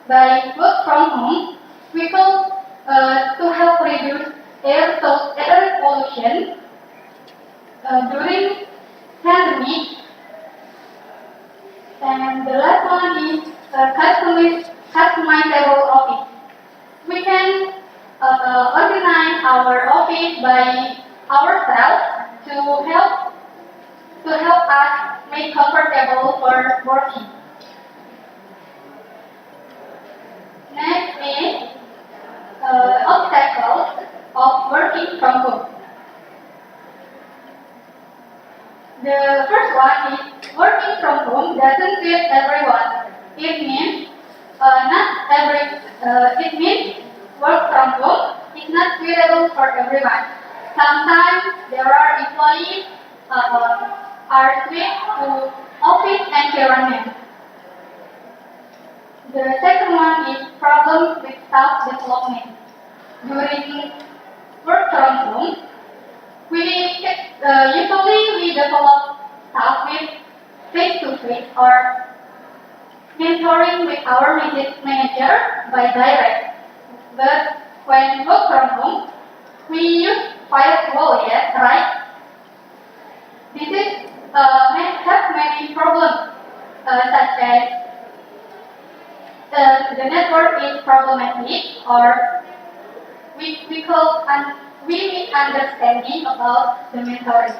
By work from home, we could to help reduce air pollution during pandemic. And the last one is customizable office. We can organize our office by ourselves to help us make comfortable for working. Next is obstacles of working from home. The first one is working from home doesn't fit everyone. It means it means work from home is not suitable for everyone. Sometimes there are employees are switched to office environment. The second one is problem with staff development. During work from home, usually we develop staff with face-to-face or mentoring with our manager by direct. But when work from home, we use firewall, yes, right? This is have many problems such as the network is problematic or we misunderstanding about the mentoring.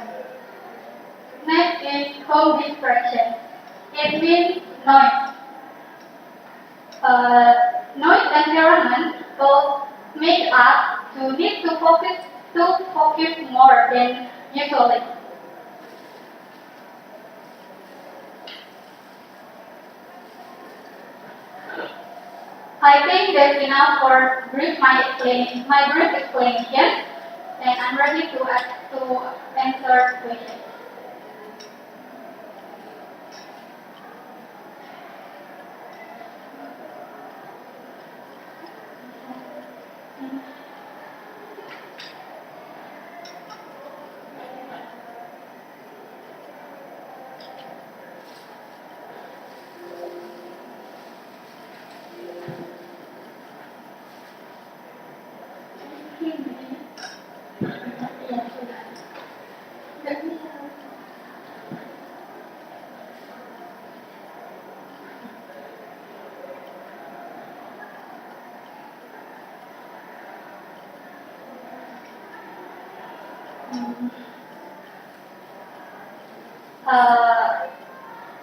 Next is home distraction. It means noise. Noise environment will make us to need to focus more than usually. I think that's enough for my brief explanation, and I'm ready to answer questions.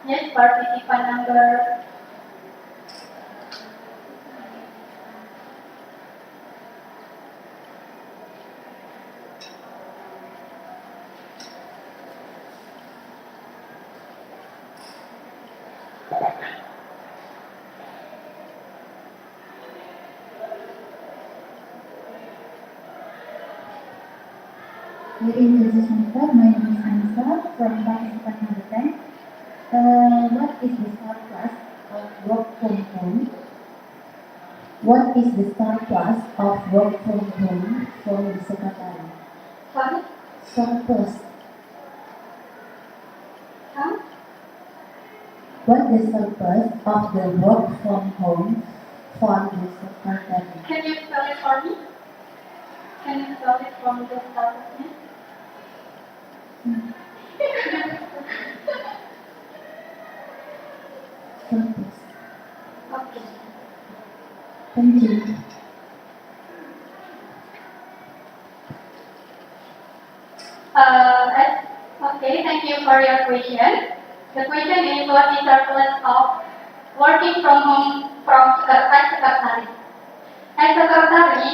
Yes, participant number. Within the center, my name is Ansa from participant number 10. What is the surplus of work from home? What is the surplus of work from home from the secretary? Sorry? Surplus. Huh? What is the surplus of the work from home from the secretary? Can you spell it for me? Can you spell it from the start of me? Surplus. Okay. Thank you. Okay, thank you for your question. The question is what is surplus of working from home from secretary? As secretary,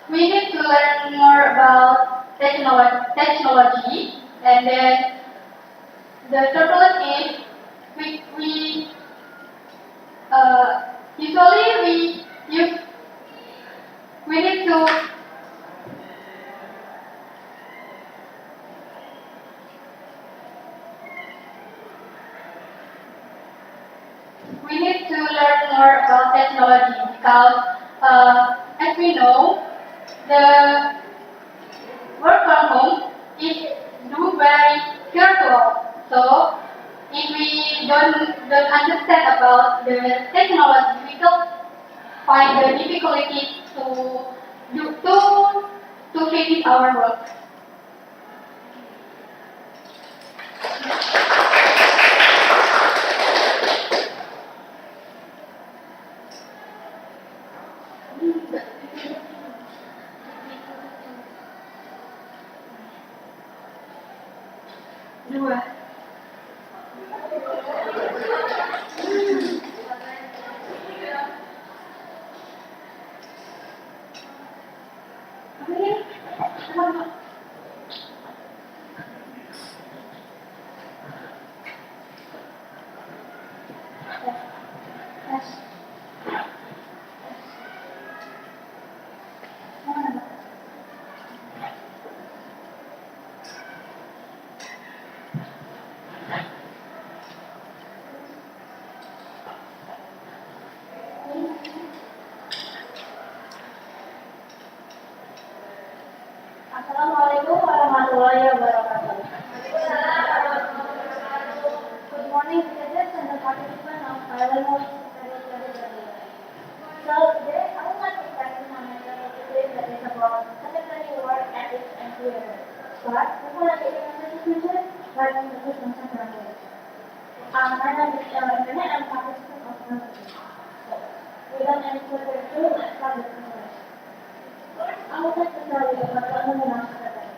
we need to learn more about technology, and then the surplus is we usually we need to learn more about technology because as we know the work from home is do very virtual. So if we don't understand about the technology, we will find the difficulty to finish our work. Dua. Assalamualaikum warahmatullahi wabarakatuh. Good morning, visitors and the participants of Bilingual study. So today I would like to practice on a today that is about secondary work ethics and behavior. But before I get into the discussion, let me introduce myself first. My name is Elena and I'm a participant of the study. So without any further ado, let's start the presentation. First, I would like to tell you about what nominal secretary.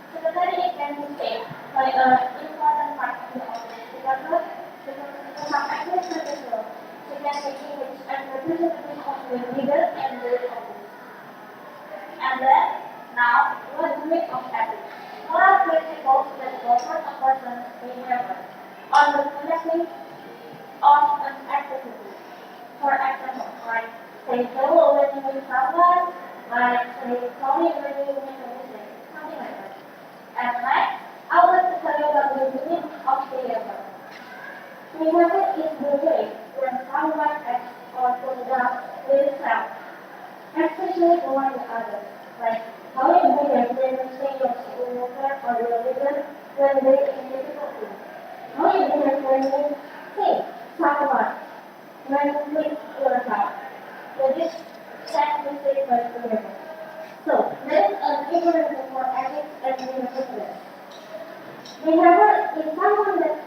Secretary can be said by an important part of the office because they have access to the role. They can take image and representation of the leader and the office. And then, now, what do we of ethics? What are principles that govern a person's behavior on the conducting of an activity? For example, like say hello when you meet someone, like say sorry when you make a mistake, something like that. And next, I would like to tell you about the meaning of behavior. Behavior is the way when someone acts or conducts themselves, especially toward others, like how you behave when you say your schoolworker or your leader when they are in difficulty. How you behave when you say someone when you meet yourself. So this set mistake by behavior. So there is a difference for ethics and behavior. Behavior is someone that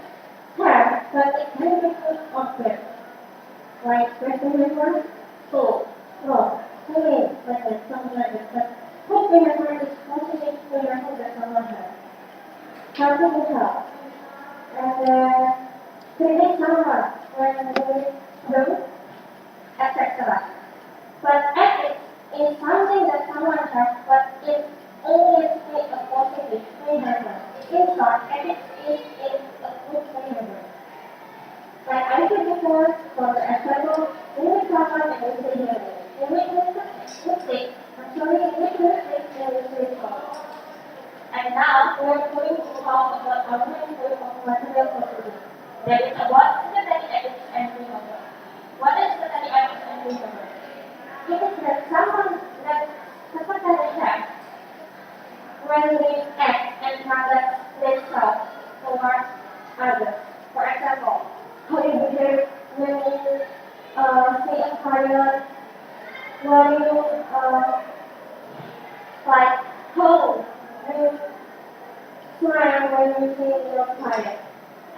cares, but it may be good or bad. Like bad behavior, so wrong, bullying, like that, something like that. But good behavior is positive behavior that someone has. Helping to help. And treating someone when they don't, etc. But ethics is something that someone has, but it only is a positive behavior. In short, ethics is a good behavior. Like I said before, for the example, we meet someone and we say hello. We make mistake. Actually, we make mistake and we say sorry. And now we are going to talk about our main point of material for today. That is about secondary ethics and behavior. What is secondary ethics and behavior? It is that someone that secondary has when they act and conduct themselves towards others. For example, how you behave when you say a prayer, when you like how you smile when you say your prayer.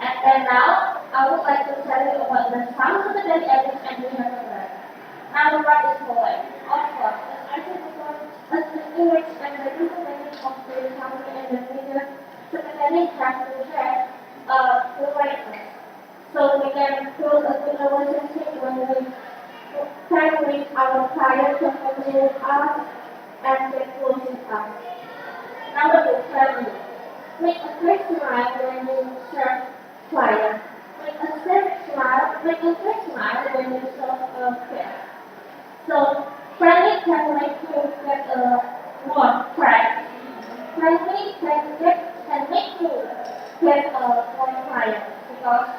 And now I would like to tell you about the some secondary ethics and behavior. Number one is polite. Of course, as I said before, as the image and the representation of the family and the leader, secretary has to have politeness. So we can build a good relationship when we can with our clients to familiar with us and get close with us. Number two, friendly. Make a quick smile when you serve clients. Make a quick smile when you serve a guest. So, friendly can make you get a warm friend. Friendly can make you get a warm client because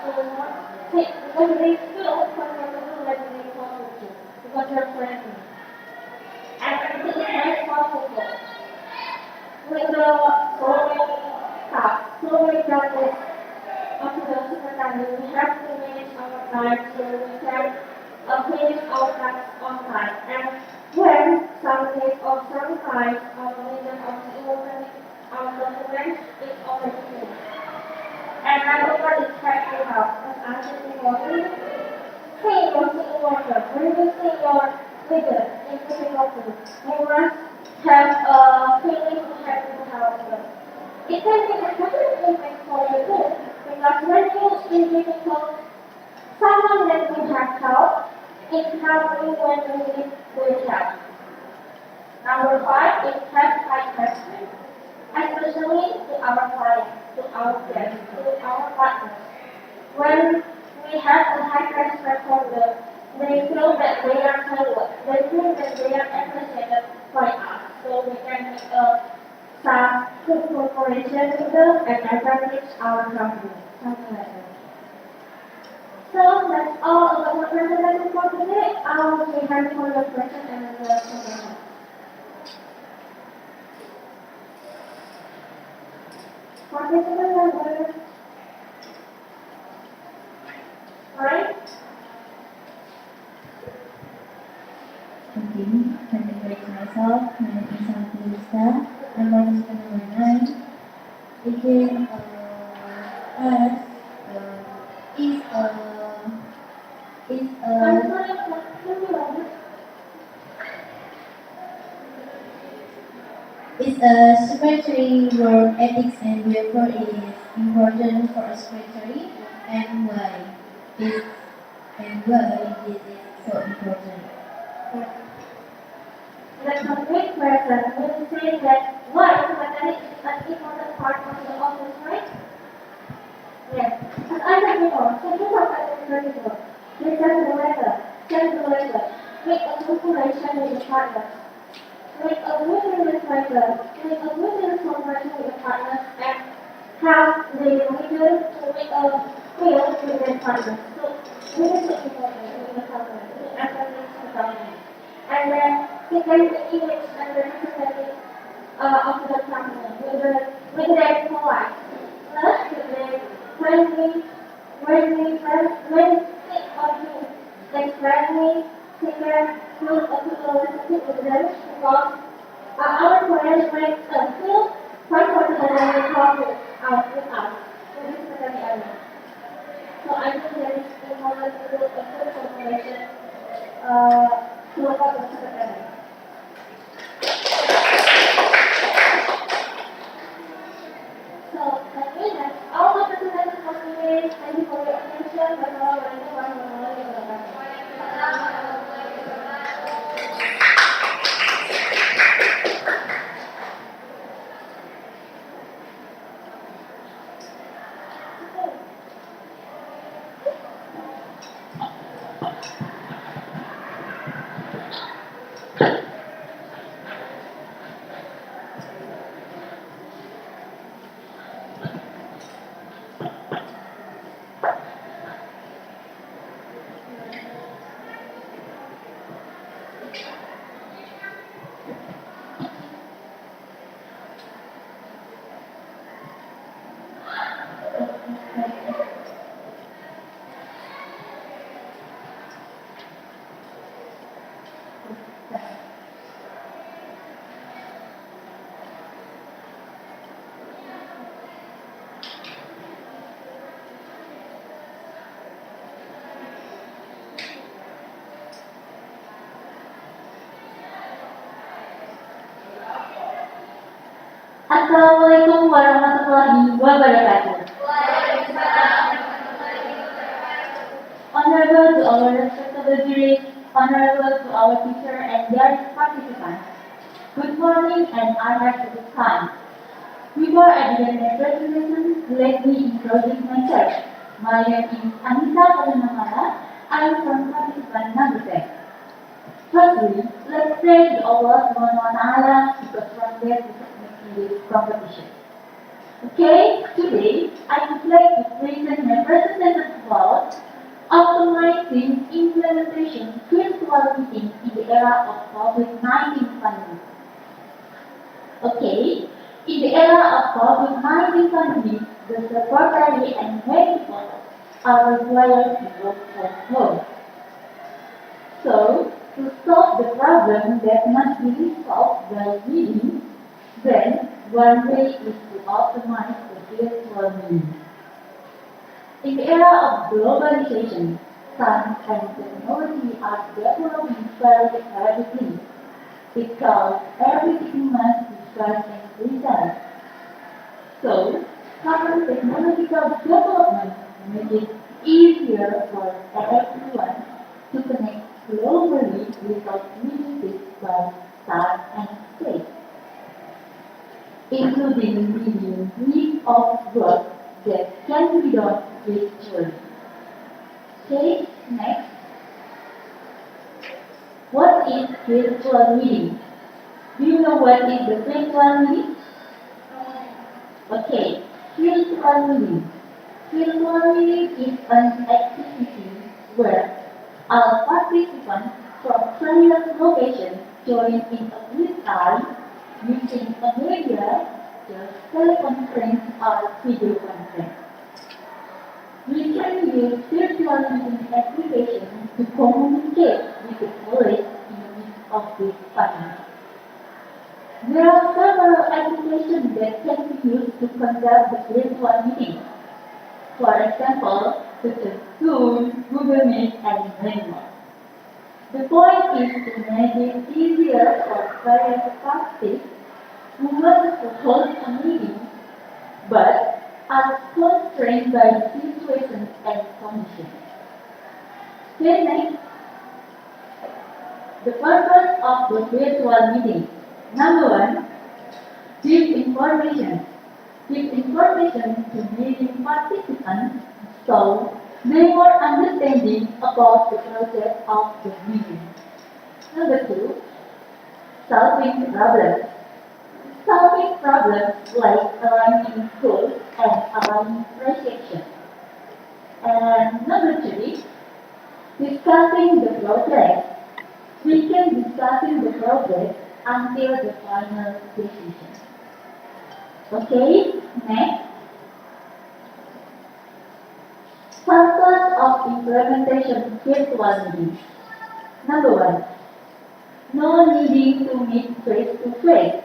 they feel comfortable when they talk with you because you're friendly. And it is very possible. With the following practice of the secretary, we have to manage our time so we can finish our tasks on time. And when some days or sometimes our vision of the electronic our documents is already finished. And my over is checking out as I said before. See your single water. When you see your vision in difficulty, you must have a feeling to have to help them. It can be a positive impact for you too, because when you in difficult, someone that you have helped is helping when you need their help. Number 5 is have high respect, especially to our clients, to our guests, to our partners. When we have a high respect for them, they feel that they are valued, they feel that they are appreciated by us, so we can make some good cooperation with them and advantage our company, something like that. So that's all about my presentation for today. I will be happy for your question and the presentation. Participants are going. Alright? Okay, let me introduce myself. My name is Untitled. I'm participant number 9. Again, us is I'm sorry, can you repeat? is a secretary work ethics and therefore is important for a secretary and why is this is so important. That's a great question. When you say that why secretary is an important part of the office, right? Yes. As I said before, taking of administrative work, present the letter, send the letter, make a calculation with the partners, make a meeting with letter, make a meeting celebration with the partners, and have the leader to make a deal with their partners. So this is the important in the company, to establish the company. And then second the image and the representative of the company, with their polite, with their friendly, when sick or you, like friendly, second, good a good relationship with them because our clients might feel comfortable when they talk with us. So this is the area. So I think that is important to do a good cooperation to work out the secretary. So that's all the presentations for today. Thank you for your attention. Wassalamualaikum warahmatullahi wabarakatuh. Assalamualaikum warahmatullahi wabarakatuh. Honorable to our respectable jury, honorable to our teacher and dear participants. Good morning and I have good time. Before I begin my presentation, let me introduce myself. My name is Anita Kalinamara. I am from participant number 10. Firstly, let's pray to Allah Subhanahu wa Ta'ala because from there we can make this competition. Okay, today I would like to present my presentation about optimizing implementation virtual meeting in the era of COVID-19 pandemic. Okay, in the era of COVID-19 pandemic, the secretary and many people are required to work from home. So, to solve the problem that must be solved by meeting, then one way is to optimize the virtual meeting. In the era of globalization, science and technology are developing very rapidly because everything must be fast and precise. So, current technological development make it easier for everyone to connect globally without limited by time and space, including leading week of work that can be done virtually. Okay, next. What is virtual meeting? Do you know what is the virtual meeting? Okay, virtual meeting. Virtual meeting is an activity where all participants from various locations join in a real time using a media, just teleconference or video conference. We can use virtual meeting applications to communicate with the colleagues in the midst of this pandemic. There are several applications that can be used to conduct the virtual meeting. For example, such as Zoom, Google Meet, and Bilingual. The point is to make it easier for various parties who want to hold a meeting but are constrained by the situation and conditions. Okay, next. The purpose of the virtual meeting. Number one, give information. Give information to meeting participants so they more understanding about the process of the meeting. Number two, solving problems. Solving problems like aligning goals and aligning projections. And number three, discussing the progress. We can discussing the progress until the final decision. Okay, next. Purpose of implementation virtual meeting. Number one, no needing to meet face to face.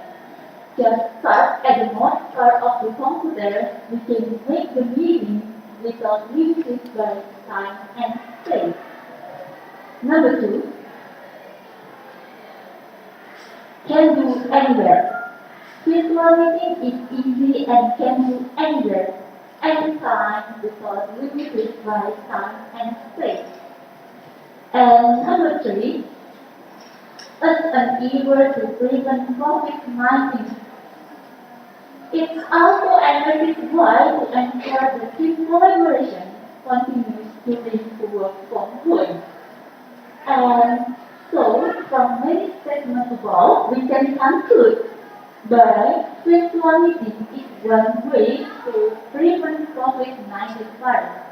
Just start at the most part of the computer, we can make the meeting without limited by time and space. Number two, can do anywhere. Virtual meeting is easy and can do anywhere, anytime without limited by time and space. And number three, as an effort to prevent COVID-19. It's also an why to ensure the team collaboration continues during the work from home. And so, from many statements above, we can conclude that virtual meeting is one way to prevent COVID-19 virus.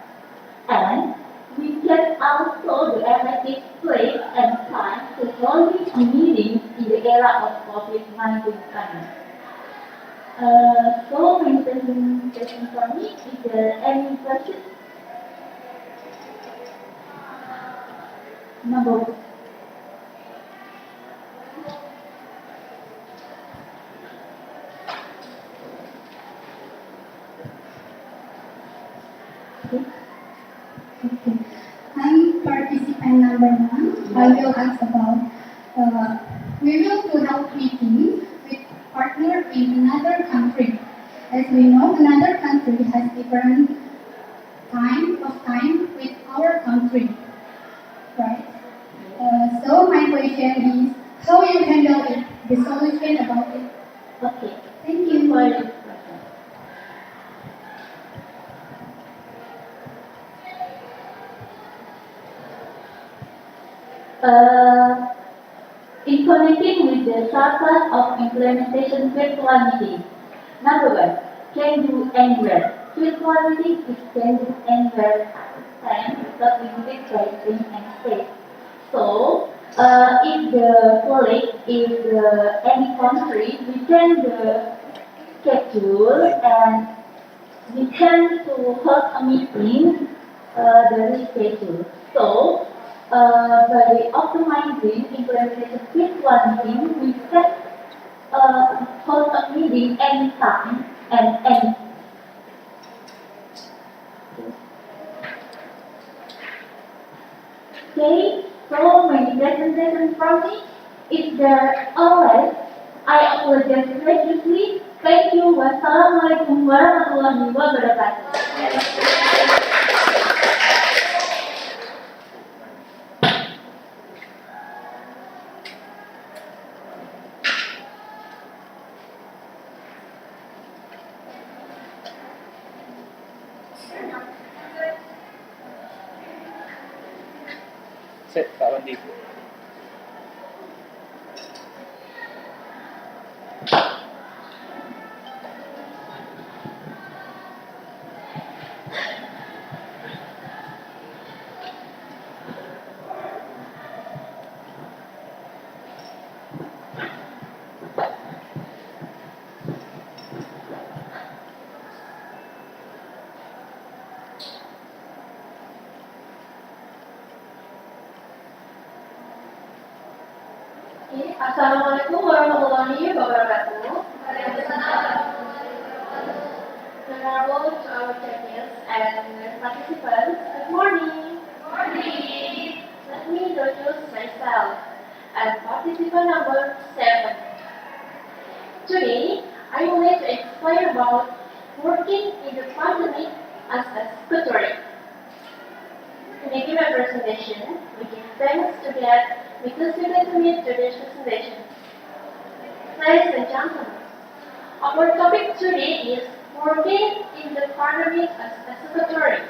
And we can also the effective place and time to holding a meeting in the era of COVID-19 pandemic. So, many presentations for me. Is there any questions? Number one. Okay. I'm participant number one. I will ask about we will to help meeting with partner in another country. As we know, another country has different time with our country, right? So my question is, how you handle it? The solution about it. Okay. Thank you. For your question. In connecting with the surplus of implementation virtual meeting. Number one, can do anywhere. Virtual meeting is can do anywhere time without limited by time and space. So, if the colleague is any country, we can schedule and we tend to hold a meeting the schedule. So, by optimizing implementation virtual meeting, we can hold a meeting anytime and any. Okay, so my presentation from me, if there are I apologize graciously. Thank you. Wassalamualaikum warahmatullahi wabarakatuh. Sip, Kak Wandi. Assalamualaikum warahmatullahi wabarakatuh. Honorable to our judges and participants, good morning. Let me introduce myself. I'm participant number 7. Today, I would like to explain about working in the pandemic as a secretary. To begin my presentation, we give thanks to God because we get to meet today's presentation. Ladies and gentlemen, our topic today is working in the pandemic as a secretary.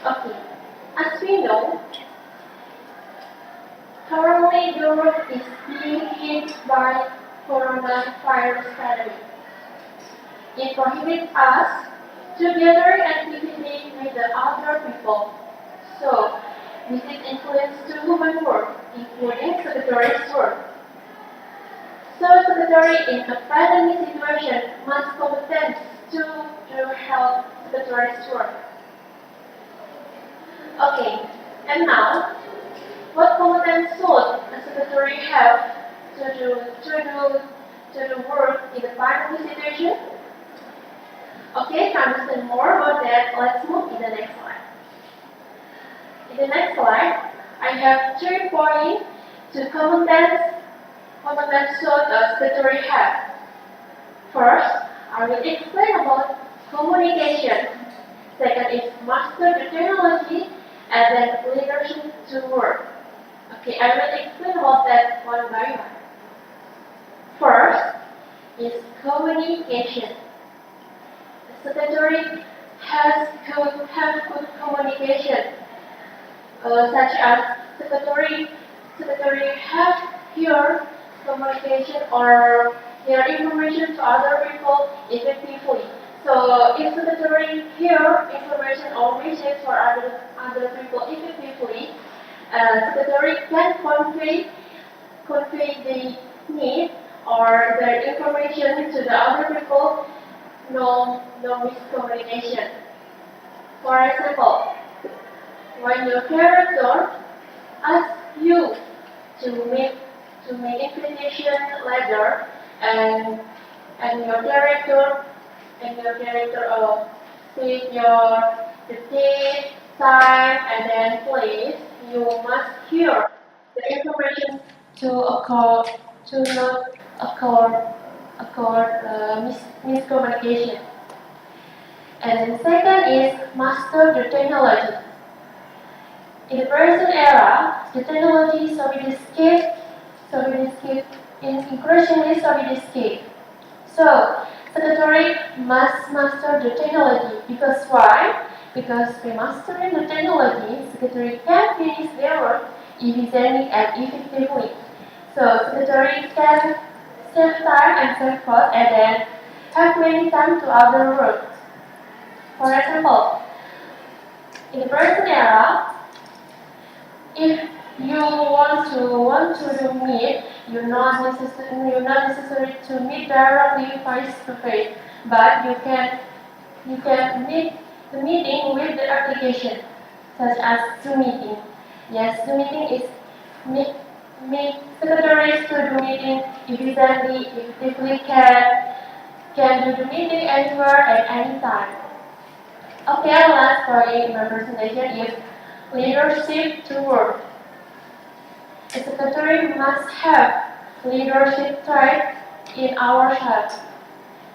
Okay, as we know, currently the world is being hit by coronavirus pandemic. It prohibits us to gather activity with the other people. So, this is influence to human work, including secretary's work. So, secretary in a pandemic situation must competent to help secretary's work. Okay, and now, what competence should a secretary have to do work in the pandemic situation? Okay, to understand more about that, let's move to the next slide. In the next slide, I have 3 points to competence should a secretary have. First, I will explain about communication. Second is master the technology, and then leadership to work. Okay, I will explain about that one by one. First is communication. The secretary have good communication, such as secretary have your communication or their information to other people effectively. So if secretary hear information or message for other people effectively, secretary can convey the need or their information to the other people. No miscommunication. For example, when your character asks you to make invitation letter and your character state the date, time, and then place, you must hear the information to not miscommunication. And second is master the technology. In the present era, the technology is increasingly sophisticated. So, secretary must master the technology. Because why? Because by mastering the technology, secretary can finish their work efficiently and effectively. So, secretary can save time and save cost and then have many time to other work. For example, in the present era, if you want to meet, you're not necessary to meet directly face to face, but you can You can meet the meeting with the application, such as Zoom meeting. Yes, Zoom meeting is make secretaries to do meeting efficiently, effectively can do the meeting anywhere at any time. Okay, last point in my presentation is leadership to work. A secretary must have leadership traits in ourselves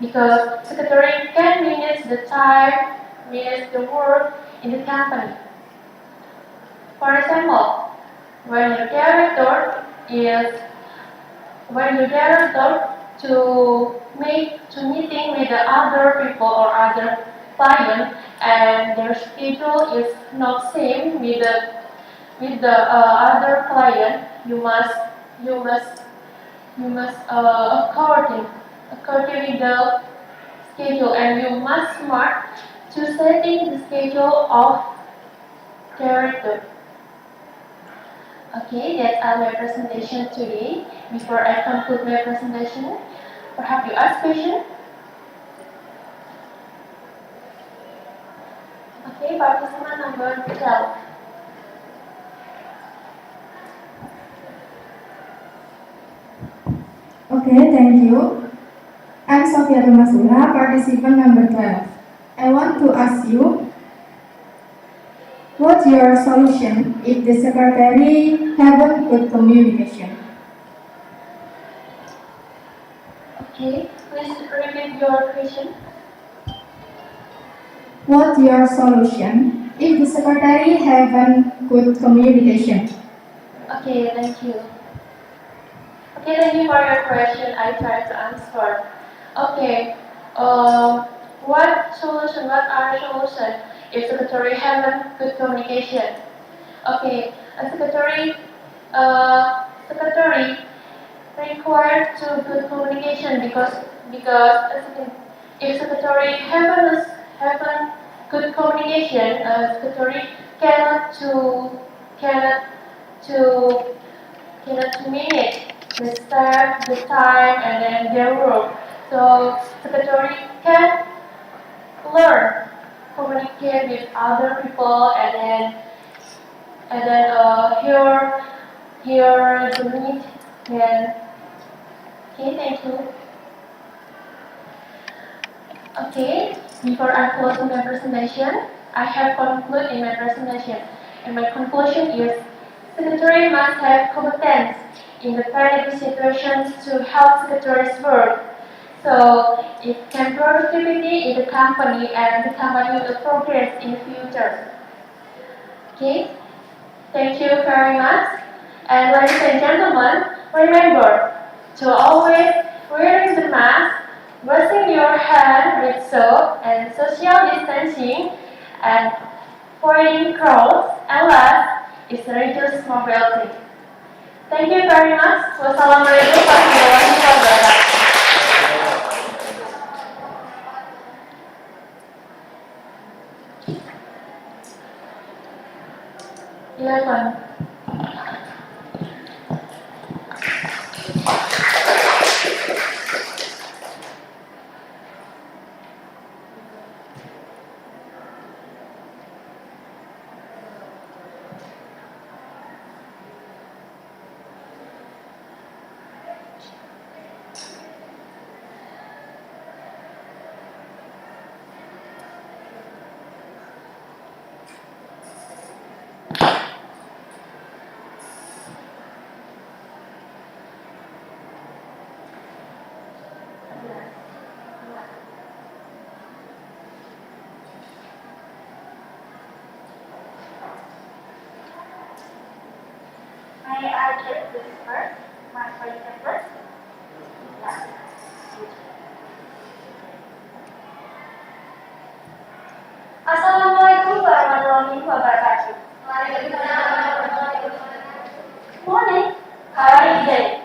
because secretary can manage the time, manage the work in the company. For example, when your director is when your director to meeting with the other people or other client and their schedule is not same with the other client, you must according with the schedule and you must smart to setting the schedule of character. Okay, that's all my presentation today. Before I conclude my presentation, perhaps you ask question. Okay, participant number 12. Okay, thank you. I'm Sophia Masura, participant number 12. I want to ask you, what's your solution if the secretary haven't good communication? Okay, please repeat your question. What's your solution if the secretary haven't good communication? Okay, thank you. Okay, thank you for your question. I try to answer. Okay, what are solutions if secretary haven't good communication? Okay, a secretary required to good communication because if secretary haven't good communication, secretary cannot to cannot to manage the staff, the time, and then their work. So secretary can learn communicate with other people and then hear the need. Then okay, thank you. Okay, before I close my presentation, I have concluded in my presentation, and my conclusion is secretary must have competence in the pandemic situations to help secretaries work. So it can productivity in the company and the company will progress in the future. Okay, thank you very much. And ladies and gentlemen, remember to always wearing the mask, washing your hands with soap and social distancing, and avoiding crowds, and last is reduce mobility. Thank you very much. Wassalamualaikum warahmatullahi wabarakatuh. Silakan. May I get this first? My question first? Yeah. Assalamualaikum warahmatullahi wabarakatuh. Morning. How are you today?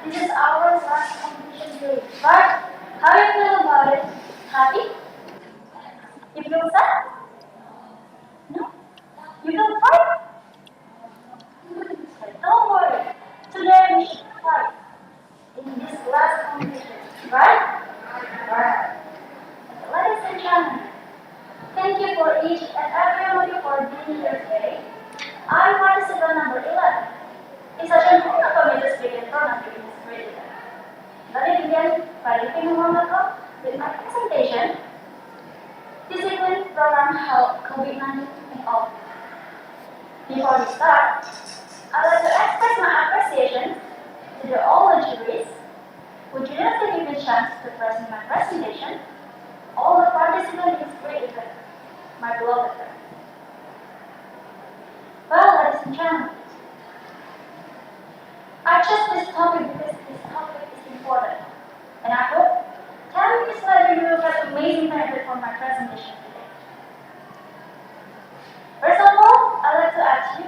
This is our last competition day. But how do you feel about it? Happy? You feel sad? No? You feel fine? Don't worry. Today we should fight. begin by looking around the cup with my presentation. Discipline program help COVID-19 in all. Before we start, I'd like to express my appreciation to all the juries who did not give me the chance to present my presentation, all the participants in this great event, my beloved friends. Well, ladies and gentlemen, I chose this topic because this topic is important, and I hope 10 minutes later you will get amazing benefit from my presentation today. First of all, I'd like to ask you,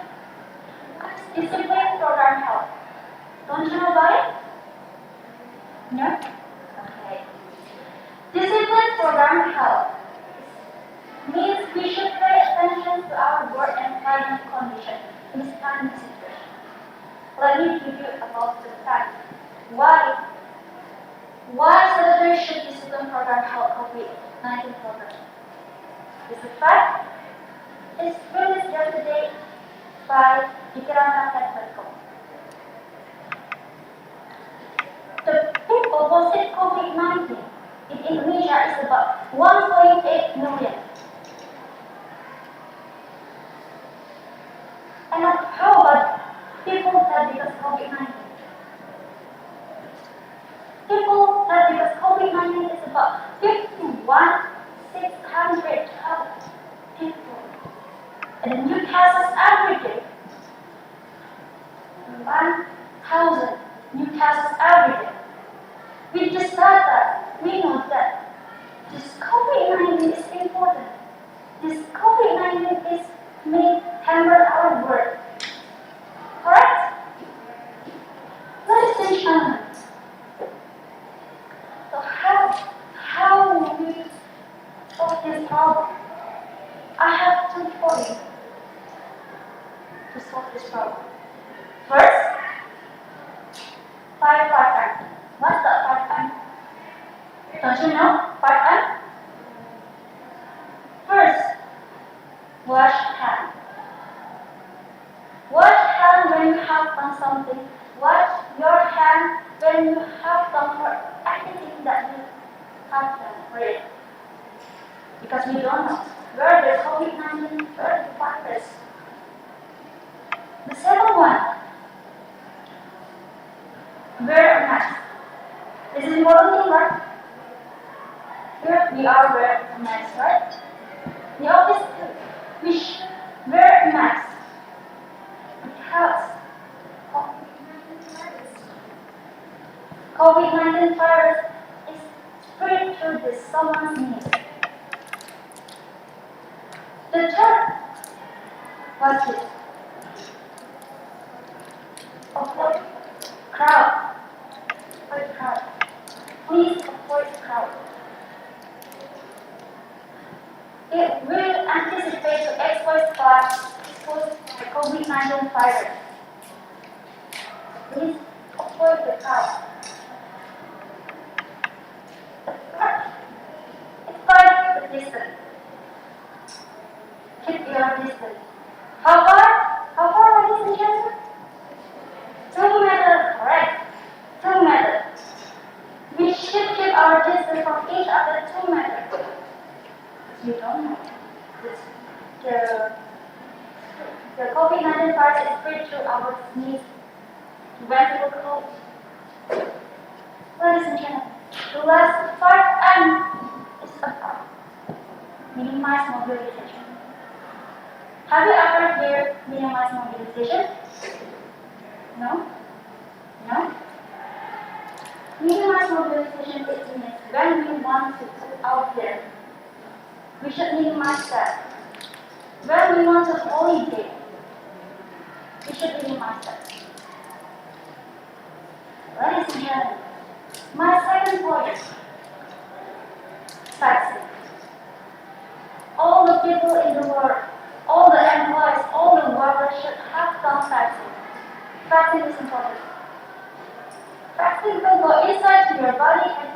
what is discipline program help? Don't you know about it? No? Okay. Discipline program help means we should pay attention to our work and financial condition in this pandemic situation. Let me give you about the fact why Saturday should discipline program help COVID-19 program. This fact is released yesterday by pikiranrakyat.com. The people positive COVID-19 in Indonesia is about 1.8 million. And how about people dead because COVID-19? People dead because COVID-19 is about 51,600 people. And the new cases every day, 1,000 new cases every day. With this data, we know that this COVID-19 is important. This COVID-19 is may hamper our work. Correct? Ladies and gentlemen, so how will we solve this problem? I have two points to solve this problem. First, 5M. What's the 5M? Don't you know 5M? First, wash hand. Wash hand when you have done something. Wash your hand when you have done for anything that you have done for it. Because we don't know where the COVID-19 virus. The second one, wear a mask. This is important thing, right? Here we are wearing a mask, right? The office too. We should wear a mask because COVID-19 virus is spread through the someone's sneeze. The third was this. Avoid crowd. Avoid crowd. Please avoid crowd. It will anticipate to exposed by COVID-19 virus. Please avoid the crowd. Avoid the distance. Keep your distance. How far? How far, ladies and gentlemen? 2 meters, correct. 2 meters. We should keep our distance from each other 2 meters. You don't know. The COVID-19 virus is spread through our sneeze when people cough. Ladies and gentlemen, the last 5M is about minimize mobilization. Have you ever heard minimize mobilization? No? No? Minimize mobilization is when we want to go out there. We should minimize that. When we want a holiday, we should minimize that. Ladies and gentlemen, my second point, vaccine. All the people in the world, all the employees, all the workers should have done vaccine. Vaccine is important. Vaccine will go inside to your body and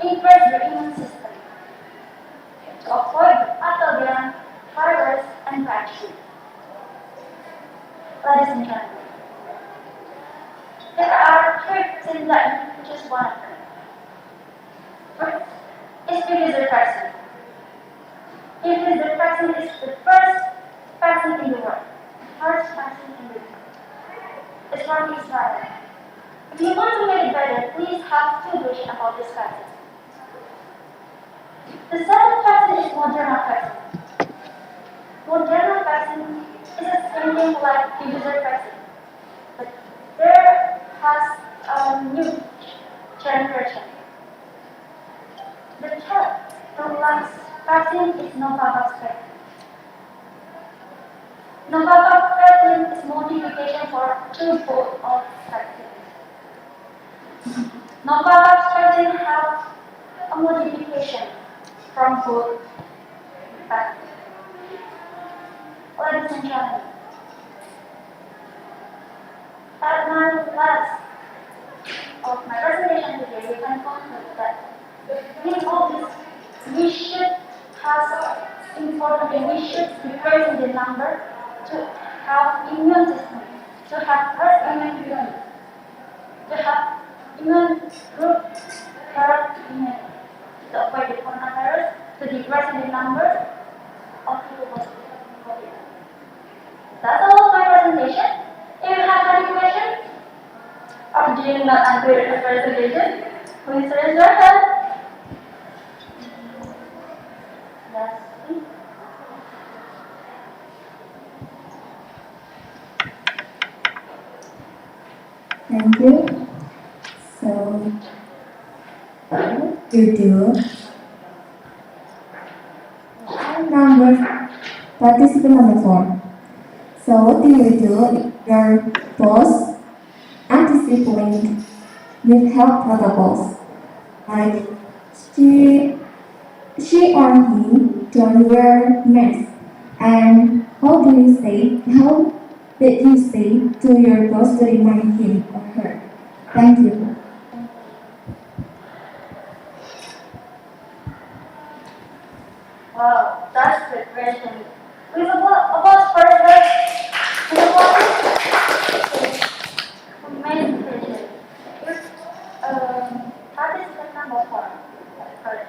increase your immune system to avoid the pathogen, virus, and vaccine. Ladies and gentlemen, there are 3 things that you just want to is user person. User person is the first person in the world. First person in the world. It's from Israel. If you want to make it better, please have two versions about this person. The second person is modern person. Modern person is the same thing like user person, but there has a new generation. The third, the last person is Novavax person. Novavax person is modification for two-fold of person. Novavax person have a modification from both person. Ladies and gentlemen, at my last of my presentation today, we can conclude that in all this, we should have important, we should be praising the number to have immune system, to have herd immunity, to have immune group herd immunity, to avoid the coronavirus, to decrease the number of people positive with COVID. That's all of my presentation. If you have any questions, or do you not agree with the presentation, please raise your hand. Yes, please. Thank you. So, you do. Participant number 4. So, what do you do if your boss anticipate with health protocols? Like, she or he don't wear mask. And how did you say to your boss to remind him or her? Thank you. Wow, that's the question. With about further, with main question. Participant number 4. Sorry.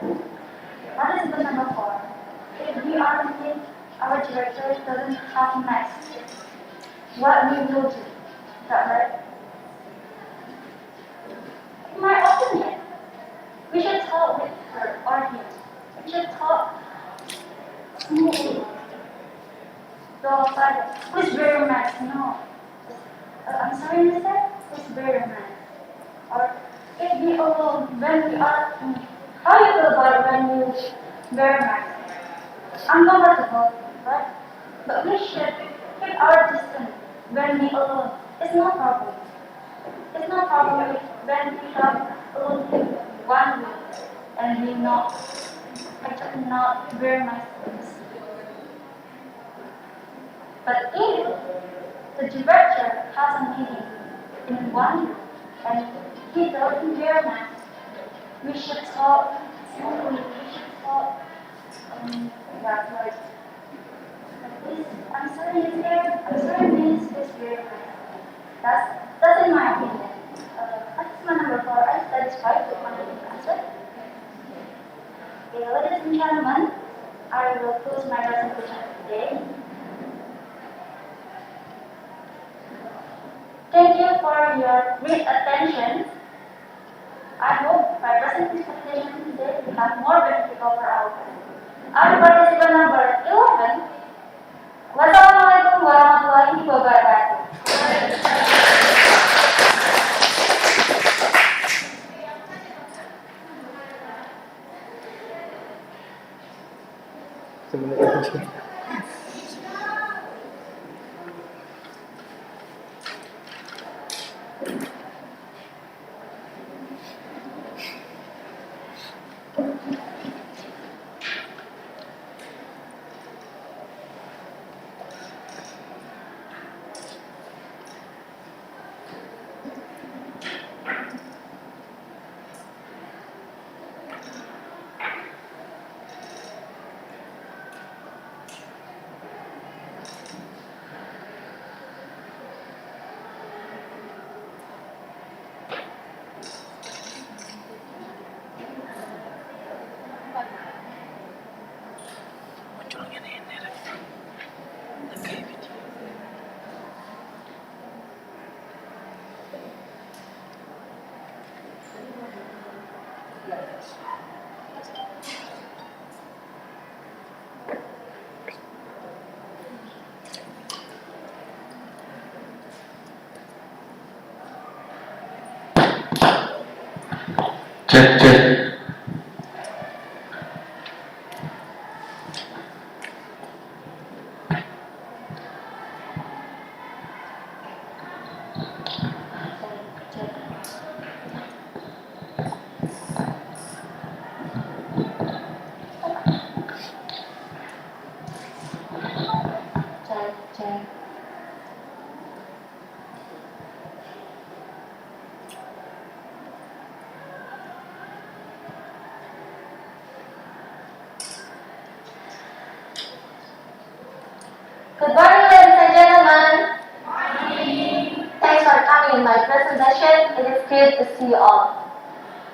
Participant number 4. If we are thinking our director doesn't have mask, what we will do? Is that right? In my opinion, we should talk with her or him. We should talk smoothly. Don't like, please wear your mask. No. I'm sorry, mister. Please wear your mask. Or if we alone, when we are, how you feel about it when you wear a mask? Uncomfortable, right? But we should keep our distance when we alone. It's no problem. It's no problem when we have alone in 1 week and we actually not wear masks. But if the director has a meeting in 1 week and he doesn't wear mask, we should talk smoothly. We should talk like this. I'm sorry, it's there. I'm sorry, miss. Please wear mask. That's in my opinion. Assessment number 4, I satisfied with my answer. Okay, ladies and gentlemen, I will close my presentation today. Thank you for your great attention. I hope by presentation today we have more beneficial for our country. Our participant number 11. Wassalamualaikum warahmatullahi wabarakatuh. Sebenarnya. Cek cek. Cek, cek. Good morning, ladies and gentlemen. Thanks for coming in my presentation. It is great to see you all.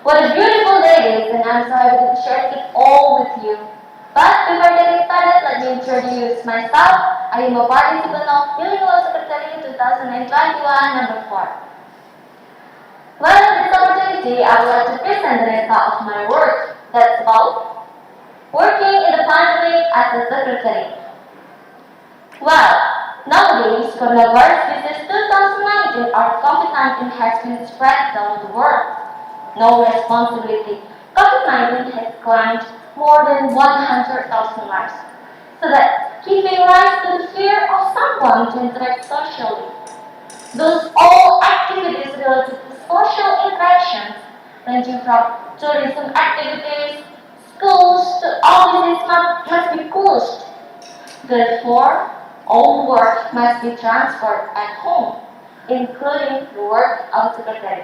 What a beautiful day it is, and I'm so happy to share it all with you. But before getting started, let me introduce myself. I am a participant of Bilingual Secretary 2021 number 4. Well, this opportunity, I would like to present the result of my work. That's about working in the pandemic as a secretary. Well, nowadays, coronavirus disease 2019 or COVID-19 has been spread all the world. No responsibility. COVID-19 has claimed more than 100,000 lives. So that giving rise to the fear of someone to interact socially. Those all activities related to social interactions, ranging from tourism activities, schools to offices must be closed. Therefore, all work must be transferred at home, including the work of secretary.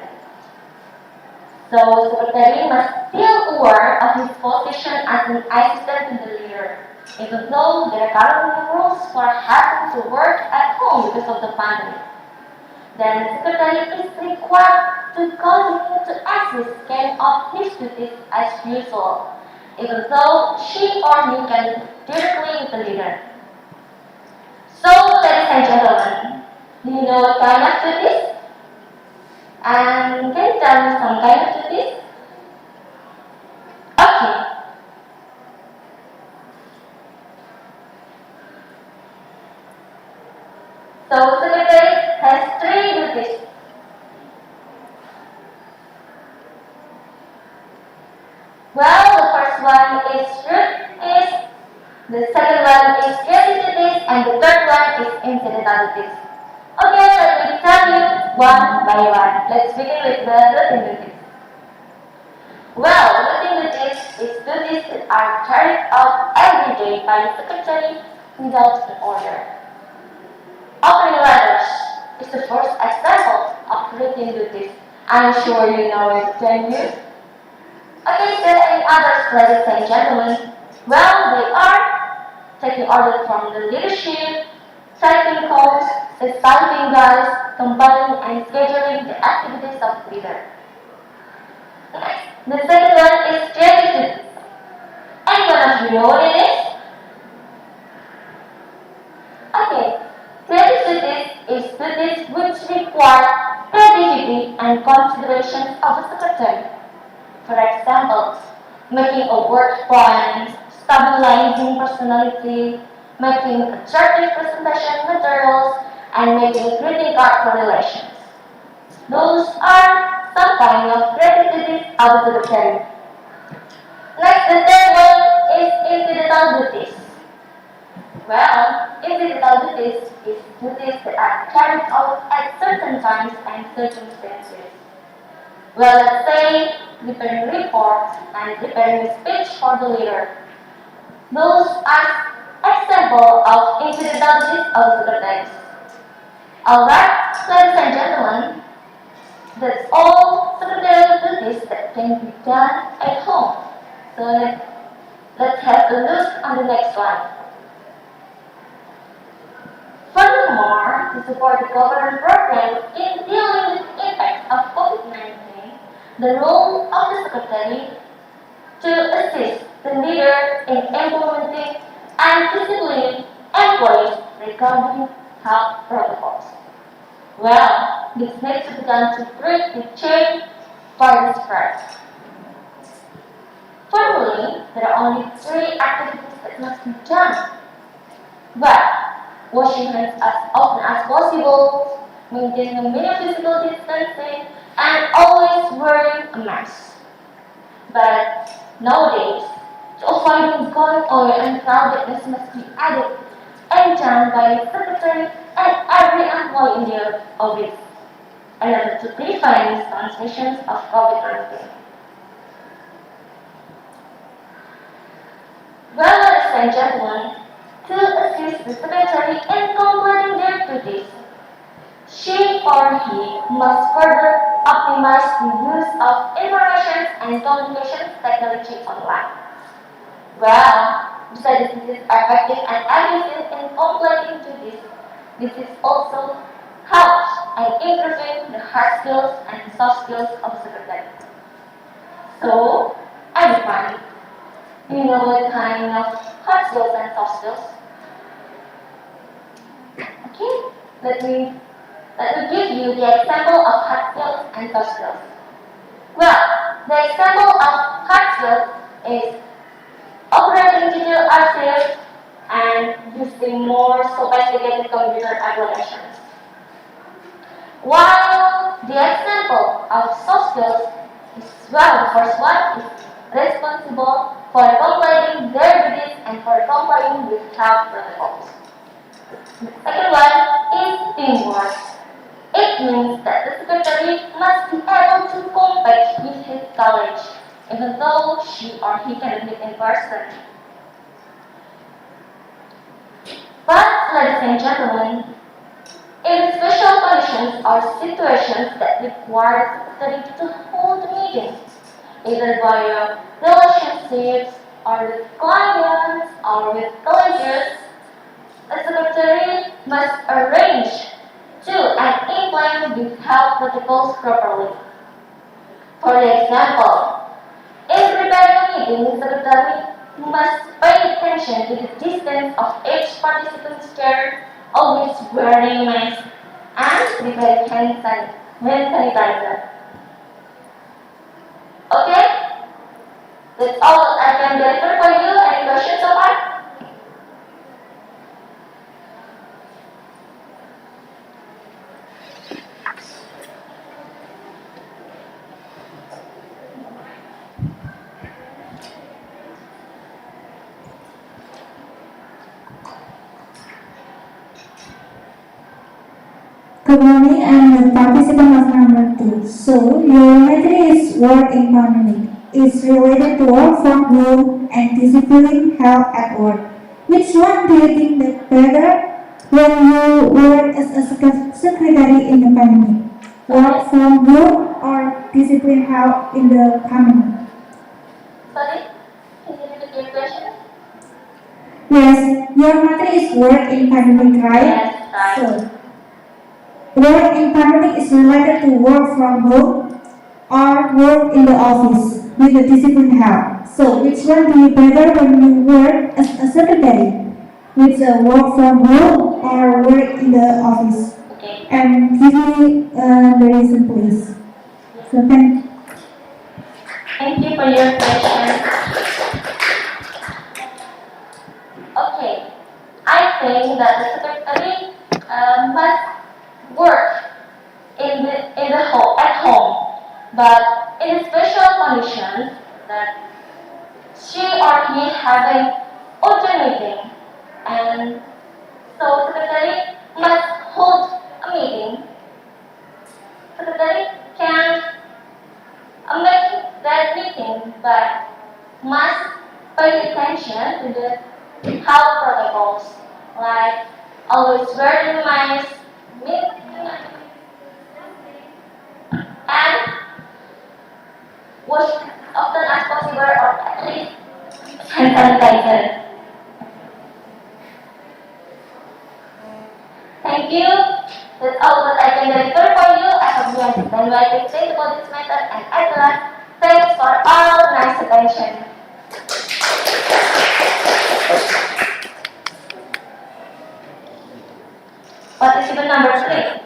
So, secretary must still aware of his position as an assistant to the leader, even though there are currently rules for having to work at home because of the pandemic. Then, the secretary is required to continue to assist carrying out his duties as usual, even though she or he can directly with the leader. So, ladies and gentlemen, do you know what kind of duties? And can you tell me some kind of duties? Okay. So, secretary has 3 duties. Well, the first one is root duties, the second one is creative duties, and the third one is incidental duties. Okay, let me tell you one by one. Let's begin with the routine duties. Well, routine duties is duties that are carried out every day by the secretary without an order. Opening letters is the first example of routine duties. I'm sure you know it, don't you? Okay, is there any others, ladies and gentlemen? Well, they are taking orders from the leadership, typing calls, assigning guys, compiling and scheduling the activities of the leader. Next, the second one is creative duties. Anyone of you know what it is? Okay, creative duties is duties which require creativity and consideration of the secretary. For example, making a work plan, stabilizing personality, making attractive presentation materials, and making greeting card for relations. Those are some kind of creative duties of the secretary. Next, the third one is incidental duties. Well, incidental duties is duties that are carried out at certain times and circumstances. Well, let's say preparing reports and preparing a speech for the leader. Those are examples of incidental duties of the secretaries. Alright, ladies and gentlemen, that's all secretarial duties that can be done at home. So let's have a look on the next one. Furthermore, to support the government programs in dealing with the impact of COVID-19, the role of the secretary to assist the leader in implementing and disciplining employees regarding health protocols. Well, this needs to be done to break the chain for the spread. there are only three activities that must be done. But washing hands as often as possible, maintaining a minimum physical distancing, and always wearing a mask. But nowadays, to avoid going oil and crowdedness must be added and done by the secretary and every employee in the office in order to prevent transmissions of COVID-19. Well, ladies and gentlemen, to assist the secretary in completing their duties, she or he must further optimize the use of information and communication technology online. Well, besides this is effective and efficient in completing duties, this is also helps in improving the hard skills and soft skills of secretary. So, everyone, you know what kind of hard skills and soft skills? Okay, let me give you the example of hard skills and soft skills. Well, the example of hard skills is operating digital archives and using more sophisticated computer applications. While the example of soft skills is, well, the first one is responsible for completing their duties and for complying with health protocols. The second one is teamwork. It means that the secretary must be able to compete with his colleagues, even though she or he cannot meet in person. But, ladies and gentlemen, in special conditions or situations that require the secretary to hold meetings, either via relationships or with clients or with colleagues, the secretary must arrange to and implement these health protocols properly. For example, in preparing a meeting, the secretary must pay attention to the distance of each participant's chair, always wearing mask and preparing hand sanitizer. Okay? That's all I can deliver for you. Any questions so far? Good morning, I'm the participant of number 2. So, your material is work in pandemic. It's related to work from home and discipline health at work. Which one do you think that better when you work as a secretary in the pandemic? Work from home or discipline health in the pandemic? Sorry? Can you repeat your question? Yes, your material is work in pandemic, right? Yes, right. So, work in pandemic is related to work from home or work in the office with a discipline help. So which one do you better when you work as a secretary? With a work from home or work in the office? Okay. And give me the reason please. So Thank you for your question. Okay. I think that the secretary must work in the home at home, but in special conditions that she or he having urgent meeting, and so secretary must hold a meeting. Secretary can make that meeting, but must pay attention to the health protocols, like always wearing mask, and wash as often as possible or at least hand sanitizer. Thank you. That's all that I can deliver for you. I hope you understand why I think about this matter, and at last, thanks for all nice attention. Participant number 3.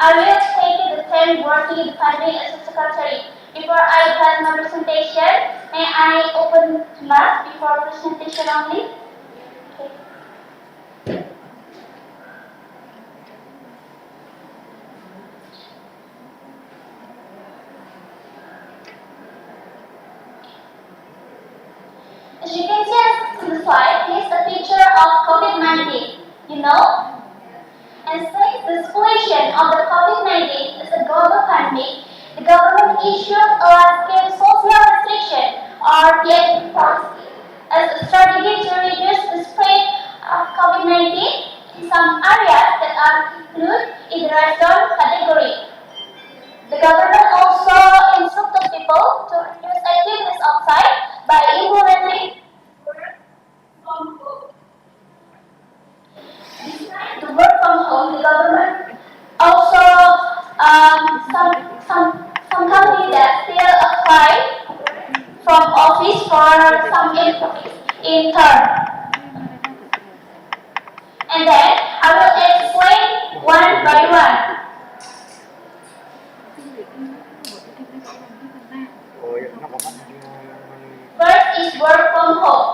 I will take the time working in the family as a secretary. Before I start my presentation, may I open class before presentation only? Okay. As you can see on the slide, this is a picture of COVID-19. You know? And since the situation of the COVID-19 is a global pandemic, the government issued a large-scale social restriction or PSP policy as a strategy to reduce the spread of COVID-19 in some areas that are included in the red zone category. The government also instructed people to reduce activities outside by implementing to work from home, the government also some companies that still apply from office for some employees in turn. And then I will explain one by one. First is work from home.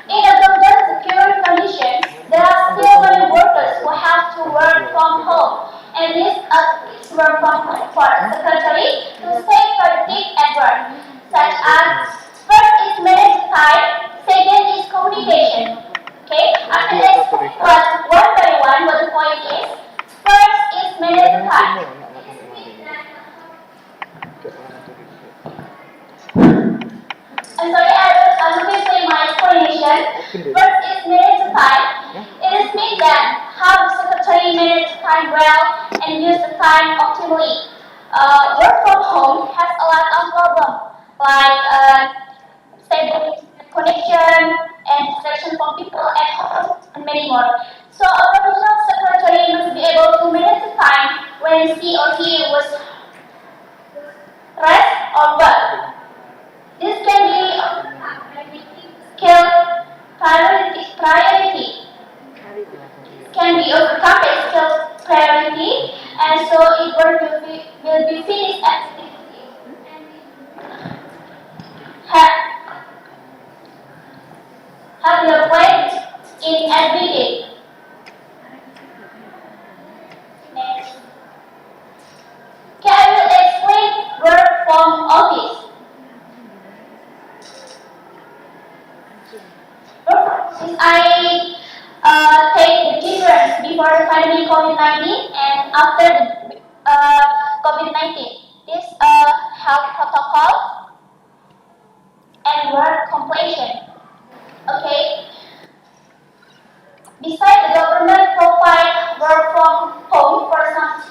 In a global security conditions, there are still many workers who have to work from home, and this is work from home for the secretary to stay productive at work, such as first is manage time, second is communication. Okay, after this, one by one, what the point is, first is manage time. I'm sorry, I will explain my explanation. First is manage time. It is mean that how the secretary manage time well and use the time optimally. Work from home has a lot of problems like stable connection and distraction from people at home and many more. So a professional secretary must be able to manage the time when she or he was rest or work. This can be skill priority. Can be overcome by skill priority, and so it will be finished as have your plate in every day. Next. Okay, I will explain work from office. Since I take the difference before the pandemic COVID-19 and after the COVID-19. This health protocol and work completion. Okay. Besides, the government provide work from home for some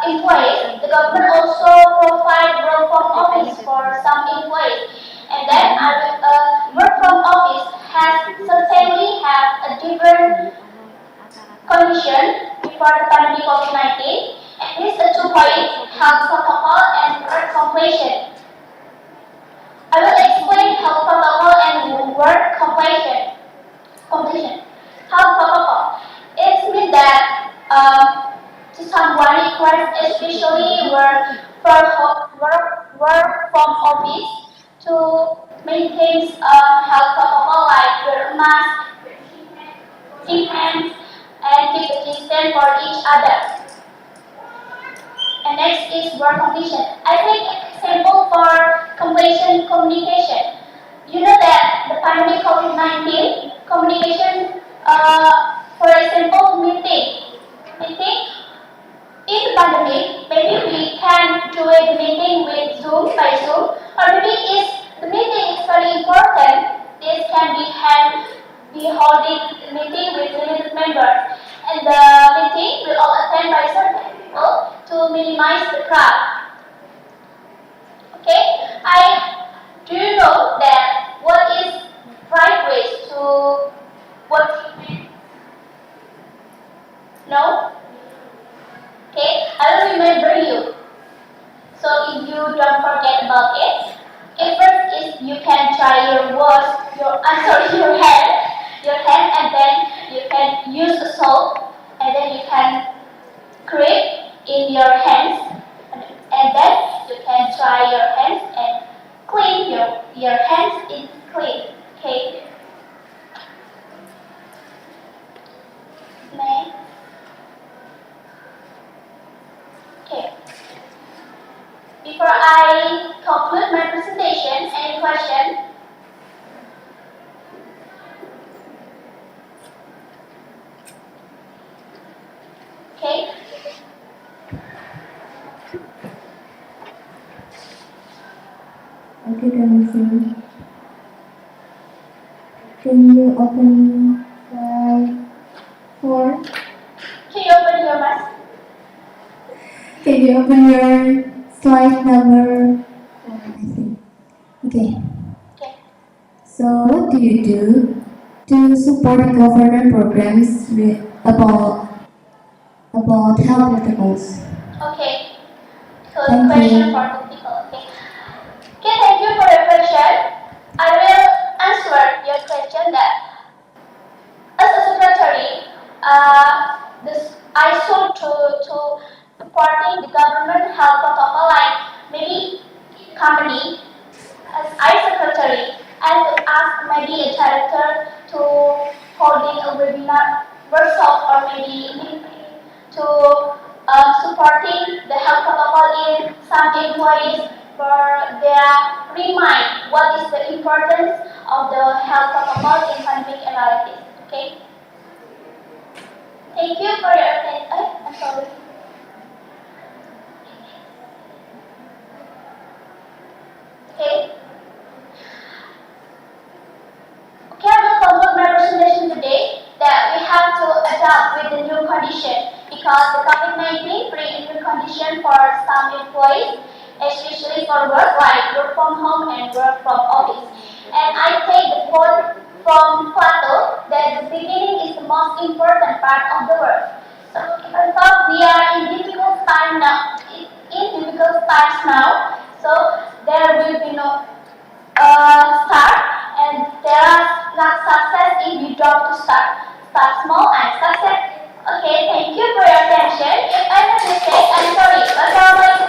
employees. The government also provide work from office for some employees. And then work from office has certainly have a different condition before the pandemic COVID-19. And this is the 2 points, health protocol and work completion. I will explain health protocol and work completion. Health protocol. It means that to someone requires especially work from office to maintain health protocol like wear a mask, keep hands, and keep a distance for each other. And next is work completion. I take an example for completion communication. You know that the pandemic COVID-19 communication, for example, meeting. In the pandemic, maybe we can do a meeting with Zoom by Zoom, or maybe if the meeting is very important, this can be holding the meeting with limited members, and the meeting will all attend by certain people to minimize the crowd. Okay, do you know that what is right ways to what? No? Okay, I will remember you. So if you don't forget about it, okay, first is you can try your hand, and then you can use the salt, and then you can your hands, and then you can dry your hands and clean your hands is clean. Okay. Next. Okay. Before I conclude my presentation, any question? Okay. Okay, Kamisi. Can you open slide 4? Can you open your mask? Can you open your slide number 4, I think. Okay. Okay. So what do you do to support government programs about health protocols? Okay. Good Thank question you. for the people. Okay. Okay, thank you for your question. I will answer your question that as a secretary, I saw to supporting the government health protocol like maybe company. As I secretary, I will ask maybe a director to holding a webinar workshop or maybe meeting to supporting the health protocol in some employees for their remind what is the importance of the health protocol in pandemic analysis. Okay. Thank you for your attention. I'm sorry. Okay. Okay, I will conclude my presentation today that we have to adapt with the new condition because the COVID-19 bring a new condition for some employees, especially for work like work from home and work from office. And I take the quote from Plato that the beginning is the most important part of the work. So if I thought we are in difficult time now, in difficult times now, so there will be no start, and there are not success if you don't to start. Start small and success. Okay, thank you for your attention. If I make mistake, I'm sorry. Bye-bye.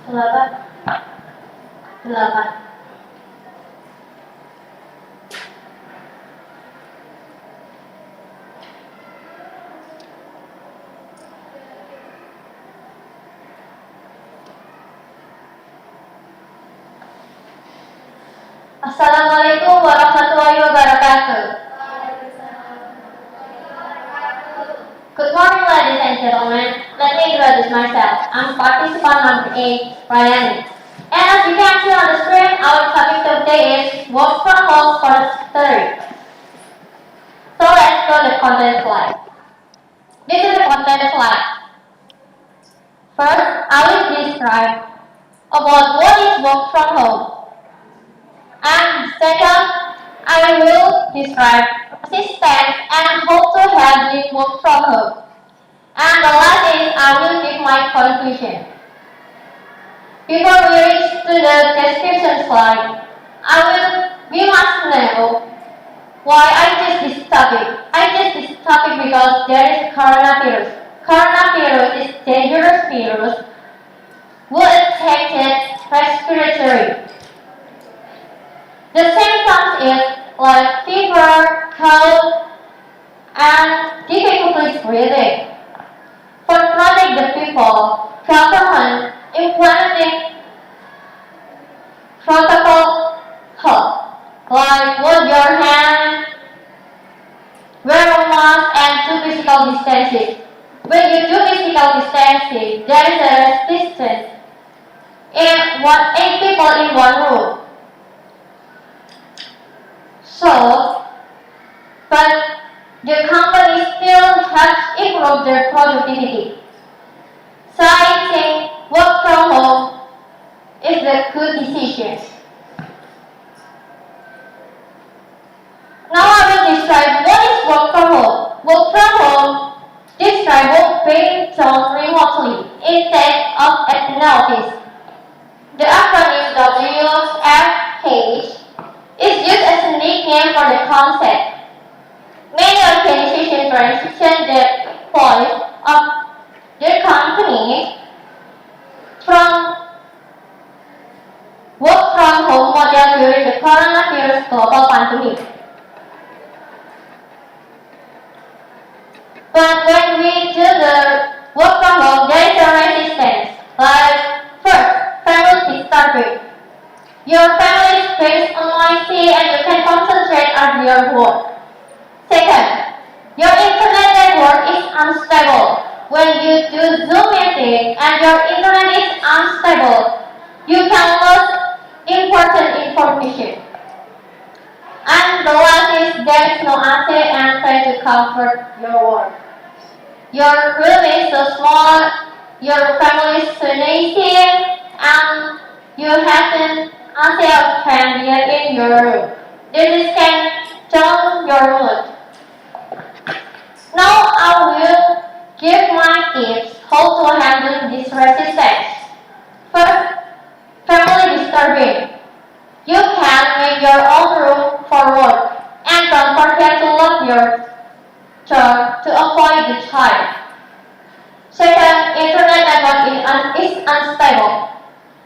Delapan. Delapan. Assalamualaikum warahmatullahi wabarakatuh. Good morning, ladies and gentlemen. Let me introduce myself. I'm participant number 8, Ryan. And as you can see on the screen, our topic today is work from home for study. So let's go to the content slide. This is the content slide. First, I will describe about what is work from home. And second, I will describe systems and how to handle work from home. And the last is I will give my conclusion. Before we reach to the description slide, we must know why I choose this topic. I choose this topic because there is coronavirus. Coronavirus is dangerous virus who affected respiratory. The symptoms is like fever, cold, and difficulty breathing. For protect the people, government implementing protocol health, like wash your hands, wear a mask, and do physical distancing. When you do physical distancing, there is a resistance in 8 people in one room. So, but the company still has improved their productivity. So I think work from home is a good decision. Now I will describe what is work from home. Work from home describe work being done remotely instead of at an office. The acronym WFH is used as a nickname for the concept. Many organizations transition the employees of their company from work from home model during the coronavirus global pandemic. But when we do the work from home, there is a resistance. Like, first, family disturbing. Your family is based on noisy and you can concentrate on your work. Second, your internet network is unstable. When you do Zoom meeting and your internet is unstable, you can lose important information. And the last is there is no answer to comfort your work. Your room is so small, your family is so noisy, and you have an unsafe family in your room. This can turn your mood. Now I will give my tips how to handle this resistance. First, family disturbing. You can make your own room for work and don't forget to lock your door to avoid the child. Second, internet network is unstable.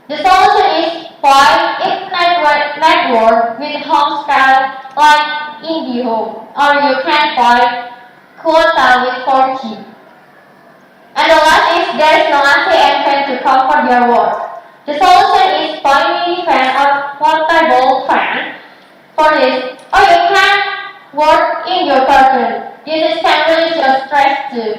The solution is buy internet network with home scale like IndiHome, or you can buy quota with 4G. And the last is there is no AC fan to comfort your work. The solution is buy mini fan or portable fan for this, or you can work in your garden. This can release your stress too.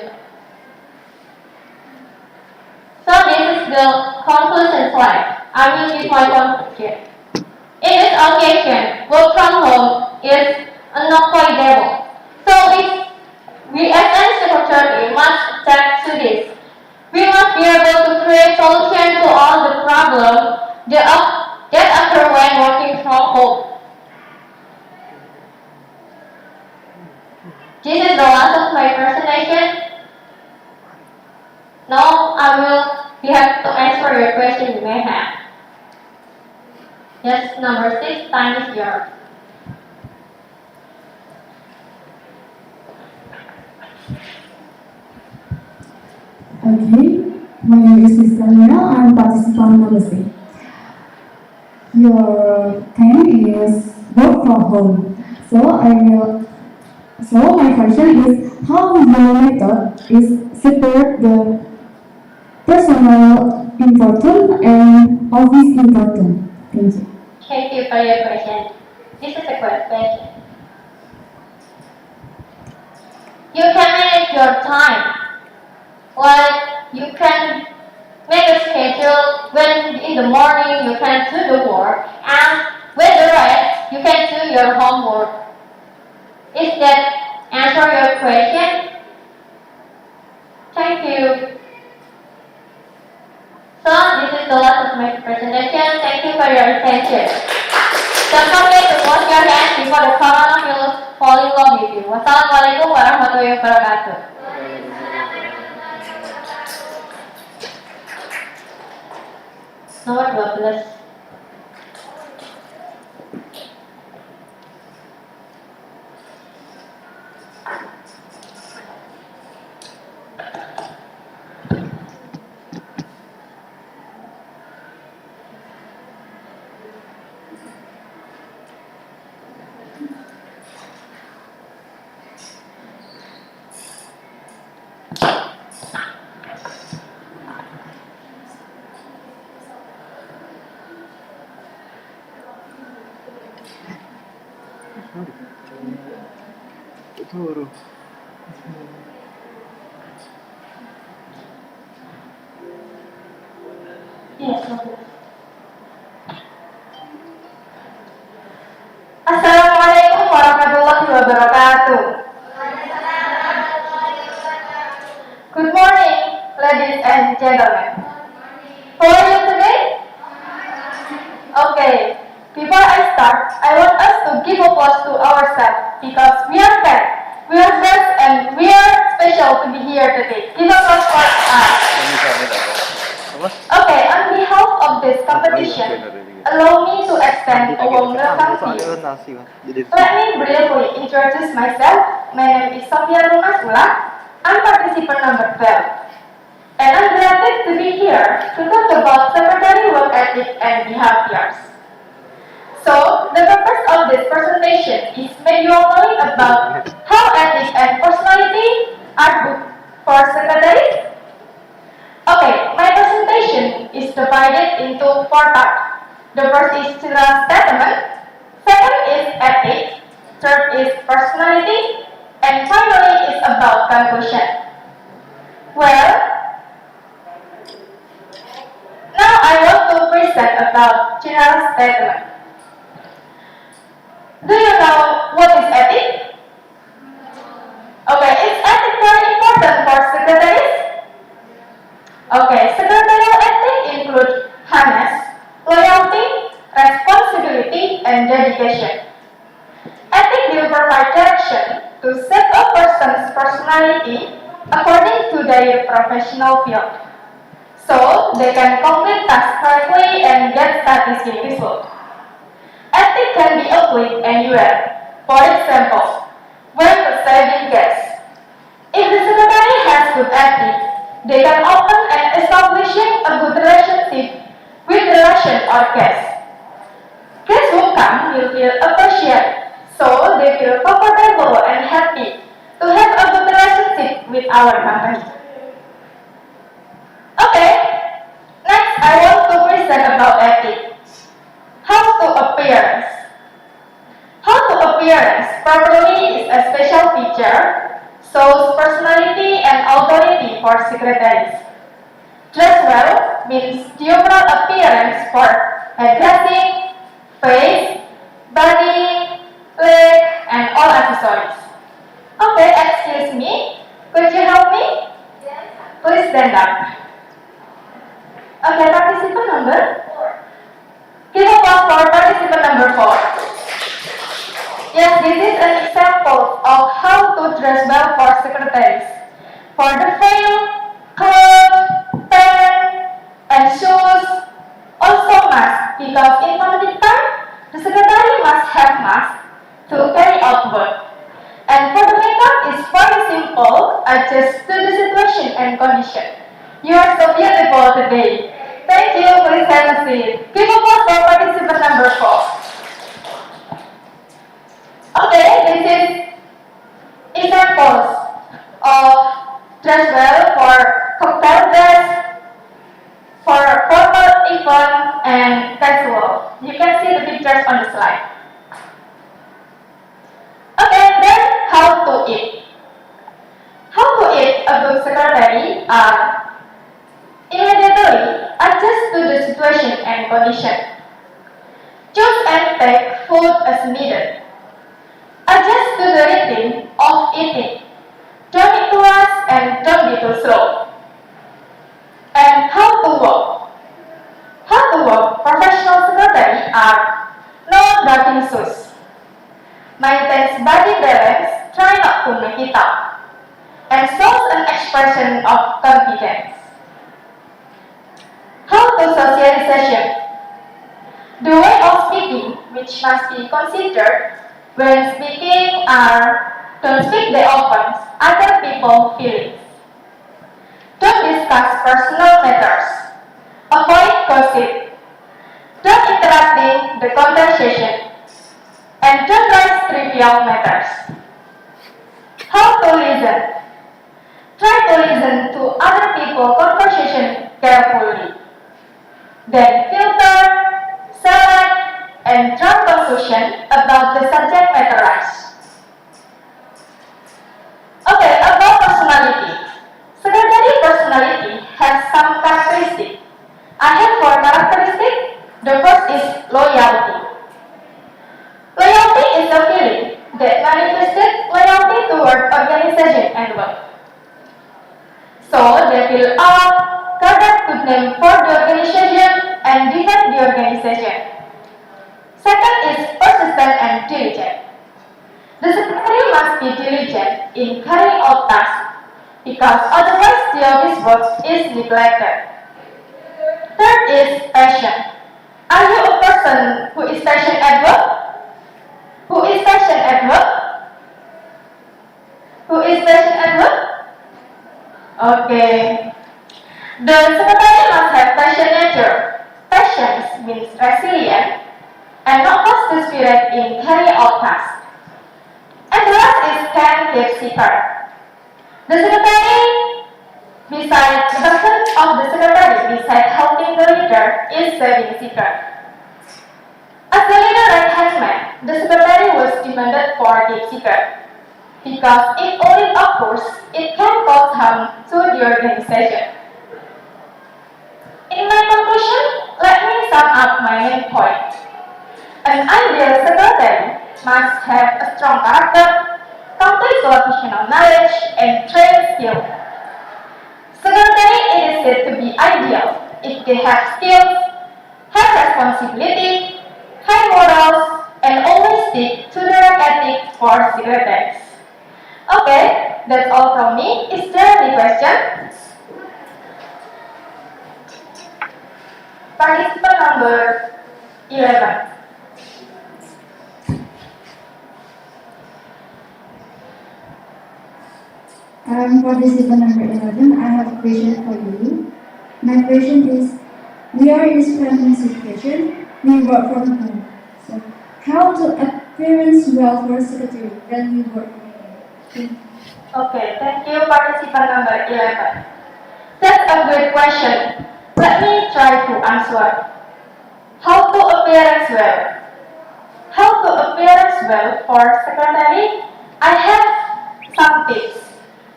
So this is the conclusion slide. I will give my conclusion. In this occasion, work from home is unavoidable. So we as an secretary must adapt to this. We must be able to create solutions to all the problems that occur when working from home. This is the last of my presentation. Now I will be happy to answer your question you may have. Yes, number 6, time is yours. Okay, my name is Miss I'm participant number 6. Your time is work from home. So my question is how your method is separate the personal important and office important. Thank you. Thank you for your question. This is a great question. You can manage your time. Like you can make a schedule when in the morning you can do the work and with the rest you can do your homework. Is that answer your question? Thank you. So this is the last of my presentation. Thank you for your attention. Don't forget to wash your hands before the coronavirus fall in love with you. Wassalamualaikum warahmatullahi wabarakatuh. Nomor 12. Timur. Yes, okay. Assalamualaikum warahmatullahi wabarakatuh. Good morning, ladies and gentlemen. How are you today? Okay, before I start, I want us to give applause to ourselves because we are fat, we are blessed, and we are special to be here today. Give applause for us. Okay, on behalf of this competition, allow me to extend a warm welcome to you. Let me briefly introduce myself. My name is Sofia Rumasula. I'm participant number 12. And I'm delighted to be here to talk about secretary work ethic and behaviors. So, the purpose of this presentation is make you all knowing about how ethics and personality are good for secretaries. Okay, my presentation is divided into 4 parts. The first is general statement, second is ethics, third is personality, and finally is about conclusion. Well, now I want to present about general statement. Do you know what is ethics? Okay, is ethics very important for secretaries? Okay, secretarial ethics include honest, loyalty, responsibility, and dedication. Ethics will provide direction to set a person's personality according to their professional field, so they can complete tasks correctly and get satisfying results. Ethics can be applied anywhere. For example, when receiving guests. If the secretary has good ethics, they can open and establishing a good relationship with relation or guests. Guests who come will feel appreciated, so they feel comfortable and happy to have a good relationship with our company. Okay, next I want to present about ethics. How to appearance. How to appearance properly is a special feature, shows personality and authority for secretaries. Dress well means the overall appearance for dressing, face, body, leg, and all accessories. Okay, excuse me. Could you help me? Yes. Please stand up. Okay, participant number 4. Give applause for participant number 4. Yes, this is an example of how to dress well for secretaries. For the veil, coat, pen, and shoes, also mask, because in public time, the secretary must have mask to carry out work. And for the makeup, it's very simple, adjust to the situation and condition. You are so beautiful today. Thank you, please have a seat. Give applause for participant number 4. Okay, this is examples of dress well for cocktail dress, for formal event, and casual. You can see the pictures on the slide. Okay, then how to eat. How to eat a good secretary are immediately adjust to the situation and condition. Choose and take food as needed. Adjust to the rhythm of eating. Don't eat too fast and don't be too slow. And how to walk. How to walk. Professional secretary are no driving shoes. Maintain body balance, try not to make it up. And shows an expression of confidence. How to socialization. The way of speaking, which must be considered when speaking, are don't speak the open other people's feelings. Don't discuss personal matters. Avoid gossip. Don't interrupt the conversation. And don't raise trivial matters. How to listen. Try to listen to other people's conversation carefully. Then filter, select, and draw conclusion about the subject matters. Okay, about personality. Secretary personality has some characteristics. I have 4 organization and work. So they will all correct good name for the organization and defend the organization. Second is persistent and diligent. The secretary must be diligent in carrying out tasks because otherwise the office work is neglected. Third is passion. Are you a person who is passionate at work? Who is passionate at work? Who is passionate at work? Okay. The secretary must have passion nature. Passion means resilient and not lost the spirit in carrying out tasks. And the last is can keep secret. The secretary, besides the function of the secretary, besides helping the leader, is saving secret. As the leader right hand man, the secretary was demanded for keep secret because if only occurs, it can cause harm to the organization. In my conclusion, let me sum up my main point. An ideal secretary must have a strong character, complete professional knowledge, and trained skill. Secretary is said to be ideal if they have skills, have responsibility, high morals, and always stick to the right ethic for secretaries. Okay, that's all from me. Is there any question? Participant number 11. Participant number 11, I have a question for you. My question is, we are in this pandemic situation, we work from home. So, how to appearance well for secretary when we work from home? Okay, thank you, participant number 11. That's a great question. Let me try to answer. How to appearance well? How to appearance well for secretary? I have some tips.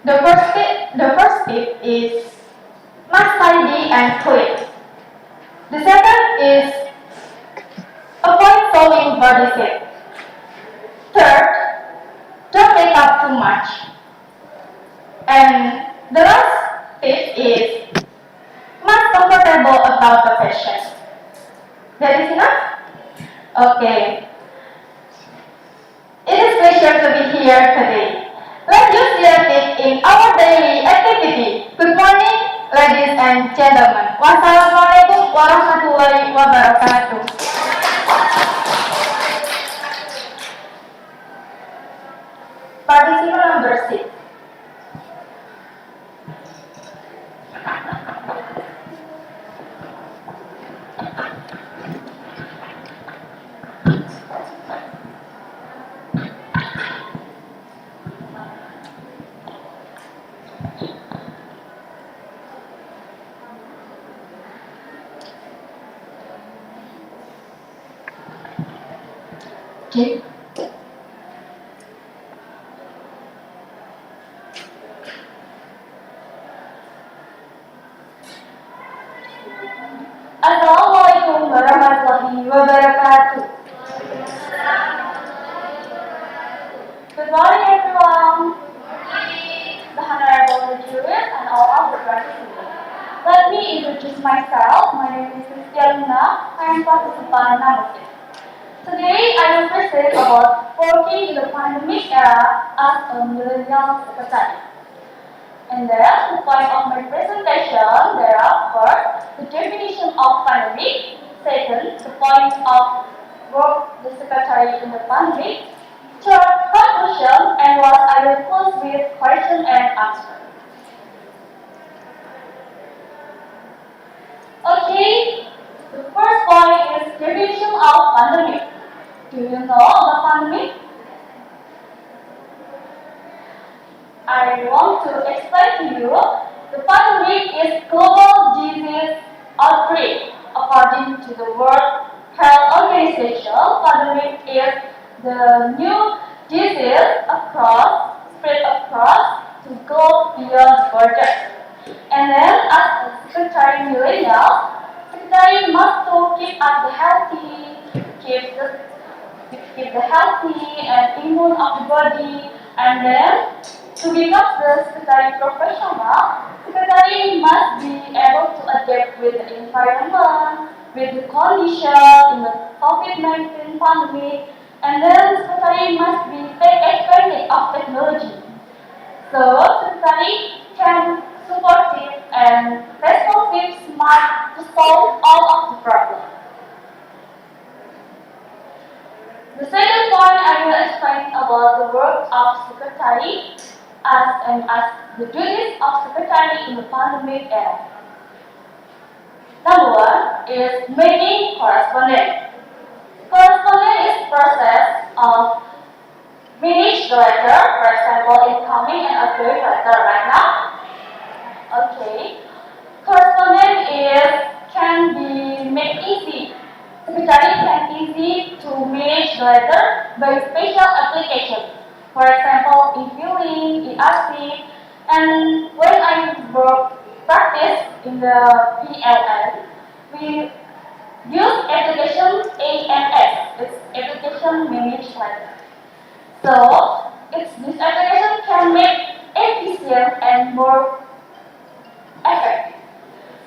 The first tip is must tidy and clean. The second is avoid showing body shape. Third, don't make up too much. And the last tip is must comfortable about the fashion. That is enough? Okay. It is pleasure to be here today. Let's use the ethic in our daily activity. Good morning, ladies and gentlemen. Wassalamualaikum warahmatullahi wabarakatuh. Participant number 6. Okay. Assalamualaikum warahmatullahi wabarakatuh. Good morning, everyone. The Honorable Julius and all other participants. Let me introduce myself. My name is Christiana. I am participant number 6. Today, I will present about working in the pandemic era as a millennial secretary. And then, the point of my presentation, there are first, the definition of pandemic. Second, the point of work the secretary in the pandemic. Third, conclusion, and last, I will close with question and answer. Okay, the first point is definition of pandemic. Do you know the pandemic? I want to explain to you. The pandemic is global disease outbreak. According to the World Health Organization, pandemic is the new disease spread across the globe beyond borders. And then, as a secretary millennial, secretary must to keep up the healthy, keep the healthy and immune of the body, and then To become the secretary professional, secretary must be able to adapt with the environment, with the condition in the COVID-19 pandemic, and then secretary must be take advantage of technology. So secretary can supportive and responsive smart to solve all of the problems. The second point I will explain about the work of secretary as the duties of secretary in the pandemic era. Number one is making correspondence. Correspondence is process of manage the letter, for example, incoming and outgoing letter right now. Okay. Correspondence can be made easy. Secretary can easy to manage the letter by special application. For example, e-filing, e-archive, and when I work practice in the PLN, we use application AMS. It's application managed letter. So, this application can make efficient and more effective.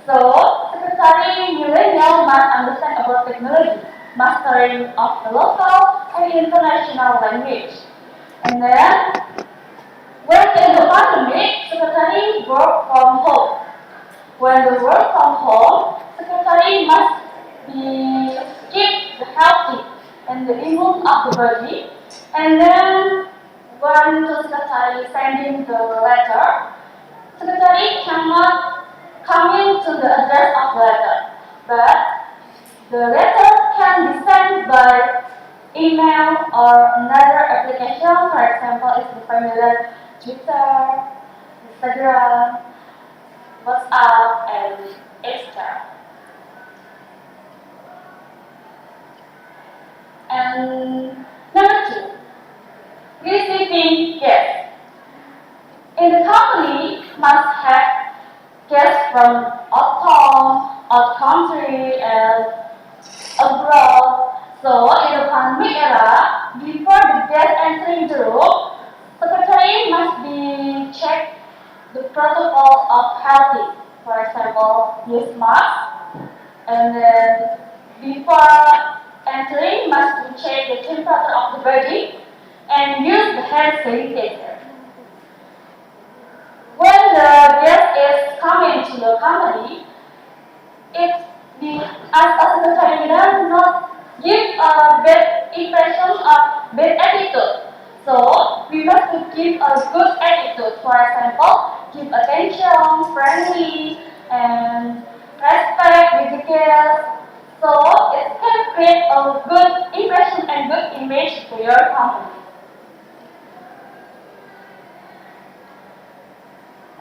So, secretary millennial must understand about technology, mastering of the local and international language. And then, when in the pandemic, secretary work from home. When the work from home, secretary must be keep the healthy and the immune of the body. And then, when the secretary sending the letter, secretary cannot come into the address of the letter, but the letter can be sent by email or another application. For example, it's the familiar Twitter, Instagram, WhatsApp, and etc. And number two, receiving guests. In the company, must have guests from out town, out country, and abroad. So, in the pandemic era, before the guest entering the room, secretary must be check the protocol of healthy. For example, use mask, and then before entering, must be check the temperature of the body and use the hand sanitizer. When the guest is coming to the company, if the as a secretary does not give a bad impression of bad attitude, so we must to give a good attitude. For example, give attention, friendly, and respect with the guest. So it can create a good impression and good image to your company.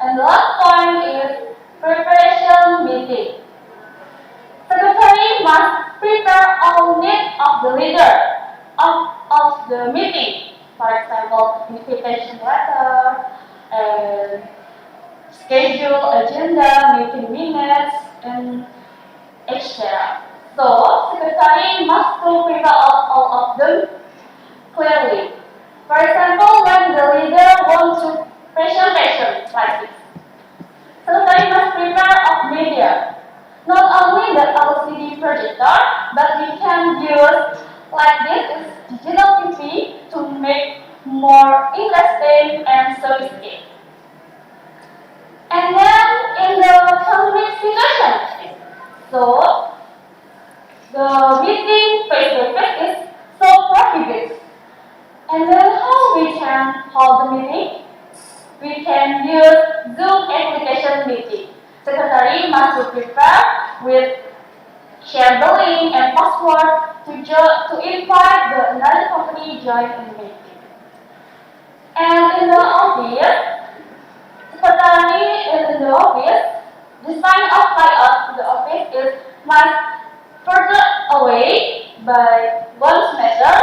And the last point is preparation meeting. Secretary must prepare all needs of the leader of the meeting. For example, invitation letter, and schedule, agenda, meeting minutes, and etc. So, secretary must prepare all of them clearly. For example, when the leader wants to presentation like this, secretary must prepare of media. Not only the LCD projector, but we can use like this digital TV to make more interesting and sophisticated. And then in the pandemic situation, so the meeting face to face is so prohibited. And then how we can hold the meeting? We can use Zoom application meeting. Secretary must prepare with share the link and password to invite the another company join in the meeting. And in the office, secretary in the office, the sign of layout in the office is much further away by 1 meter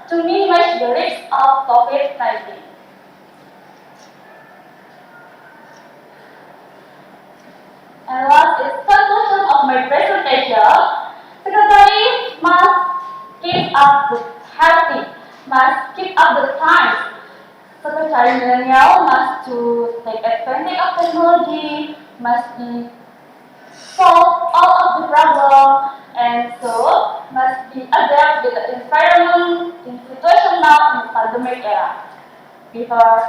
to minimize the risk of COVID-19. And last is conclusion of my presentation. Secretary must keep up the healthy, must keep up the times. Secretary child millennial must to take advantage of technology, must be solve all of the problem, and so must be adapt with the environment in situational and pandemic era. Before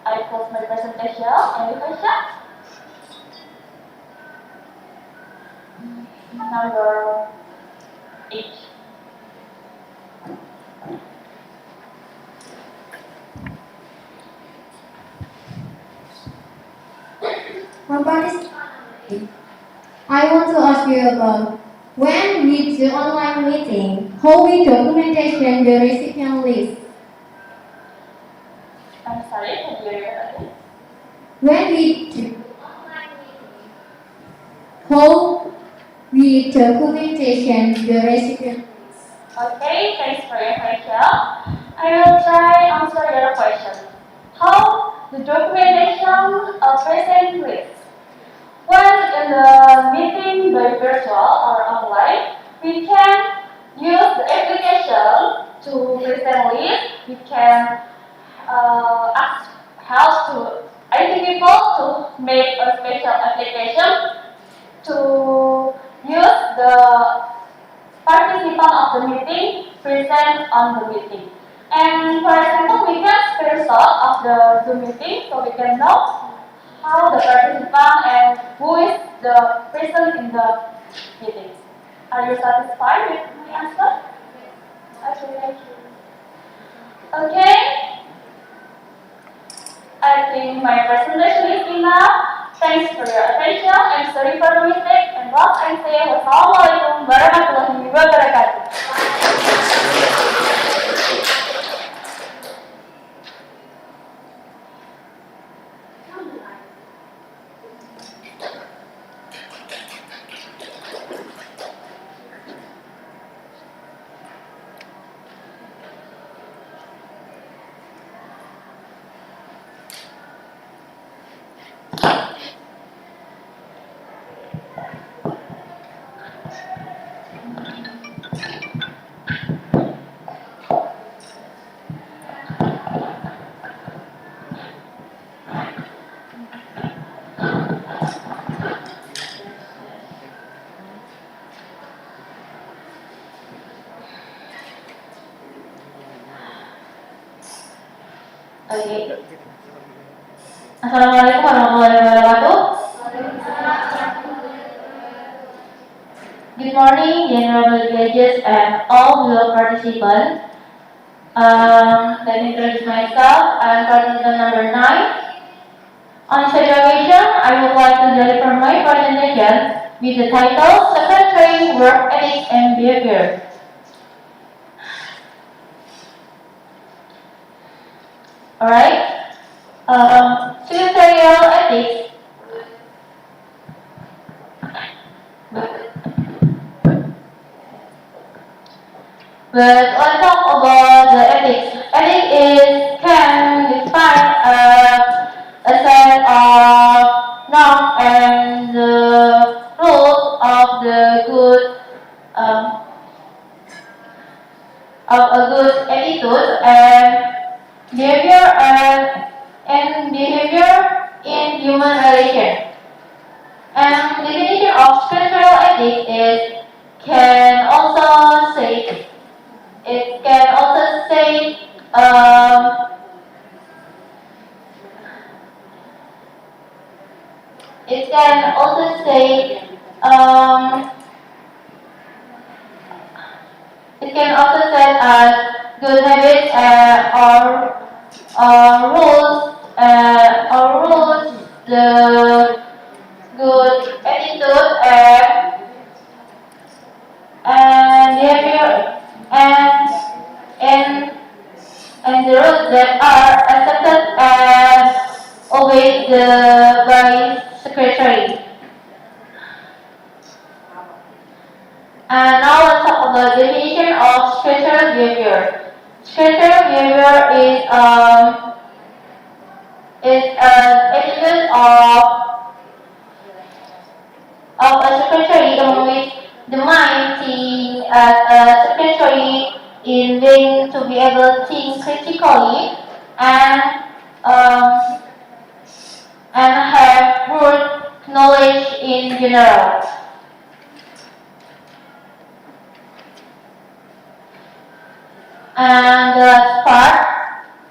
I close my presentation, any question? Number 8. I want to ask you about when we do online meeting, how we documentation the recipient list. I'm sorry, can you repeat again? When we do online meeting, how we documentation the recipient list. Okay, thanks for your question. I will try answer your question. How the documentation of present list? When in the meeting by virtual or online, we can use the application to present list. We can ask how to IT people to make a special application to use the participant of the meeting present on the meeting. And for example, we can screenshot of the Zoom meeting so we can know how the participant and who is the person in the meeting. Are you satisfied with my answer? Okay, thank you. Okay, I think my presentation is enough. Thanks for your attention. I'm sorry for the mistake. And what I say, wassalamualaikum warahmatullahi wabarakatuh. Okay. Assalamualaikum warahmatullahi wabarakatuh. Good morning, general judges and all below participants. Let me introduce myself. I'm participant number 9. On this occasion, I would like to deliver my presentation with the title Secretary Work Ethics and Behavior. Alright. Secretarial ethics. But let's talk about the ethics. Ethics can define a set of norms and the rules of the good of a good attitude and behavior and behavior in human relation. And the definition of scriptural ethics is can also say it can also say it can also say it can also set as good habits or rules the good attitude and behavior and the rules that are accepted and obeyed by secretary. And now let's talk about the definition of secretarial behavior. Secretarial behavior is an attitude of a secretary in which the mind seeing as a secretary in being to be able to think critically and um, and have broad knowledge in general. And the last part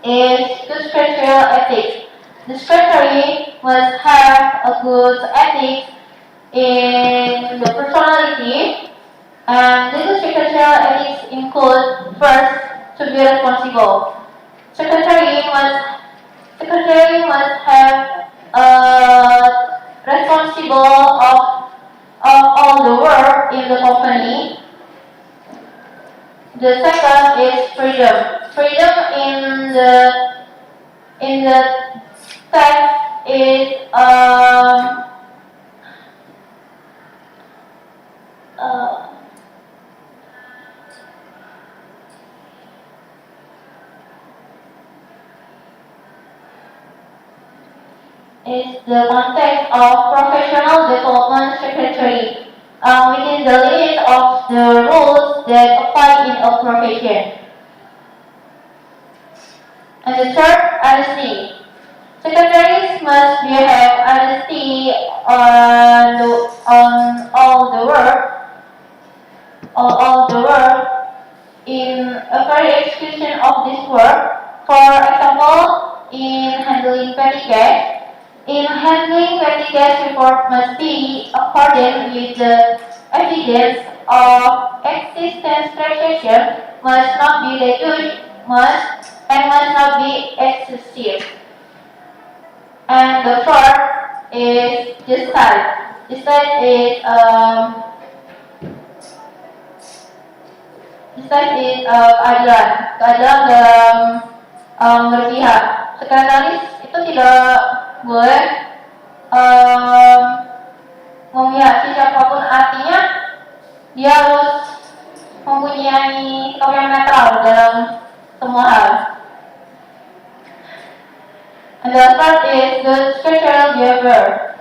is good structural ethics. The secretary must have a good ethics in the personality, and legal secretarial ethics include first to be responsible. Secretary must have responsible of all the work in the company. The second is freedom. Freedom in the text uh, is the context of professional development secretary within the limits of the rules that apply in a profession. And the third, honesty. Secretaries must have honesty on all the work in a very execution of this work. For example, in handling petty cash. In handling petty cash, report must be according with the evidence of existence transaction, must not be reduced, must not be excessive. And the fourth is justice. Justice is keadilan. Keadilan dalam berpihak. Sekretaris itu tidak boleh memihak siapapun, artinya dia harus mempunyai sikap yang netral dalam semua hal. And the third is the structural behavior.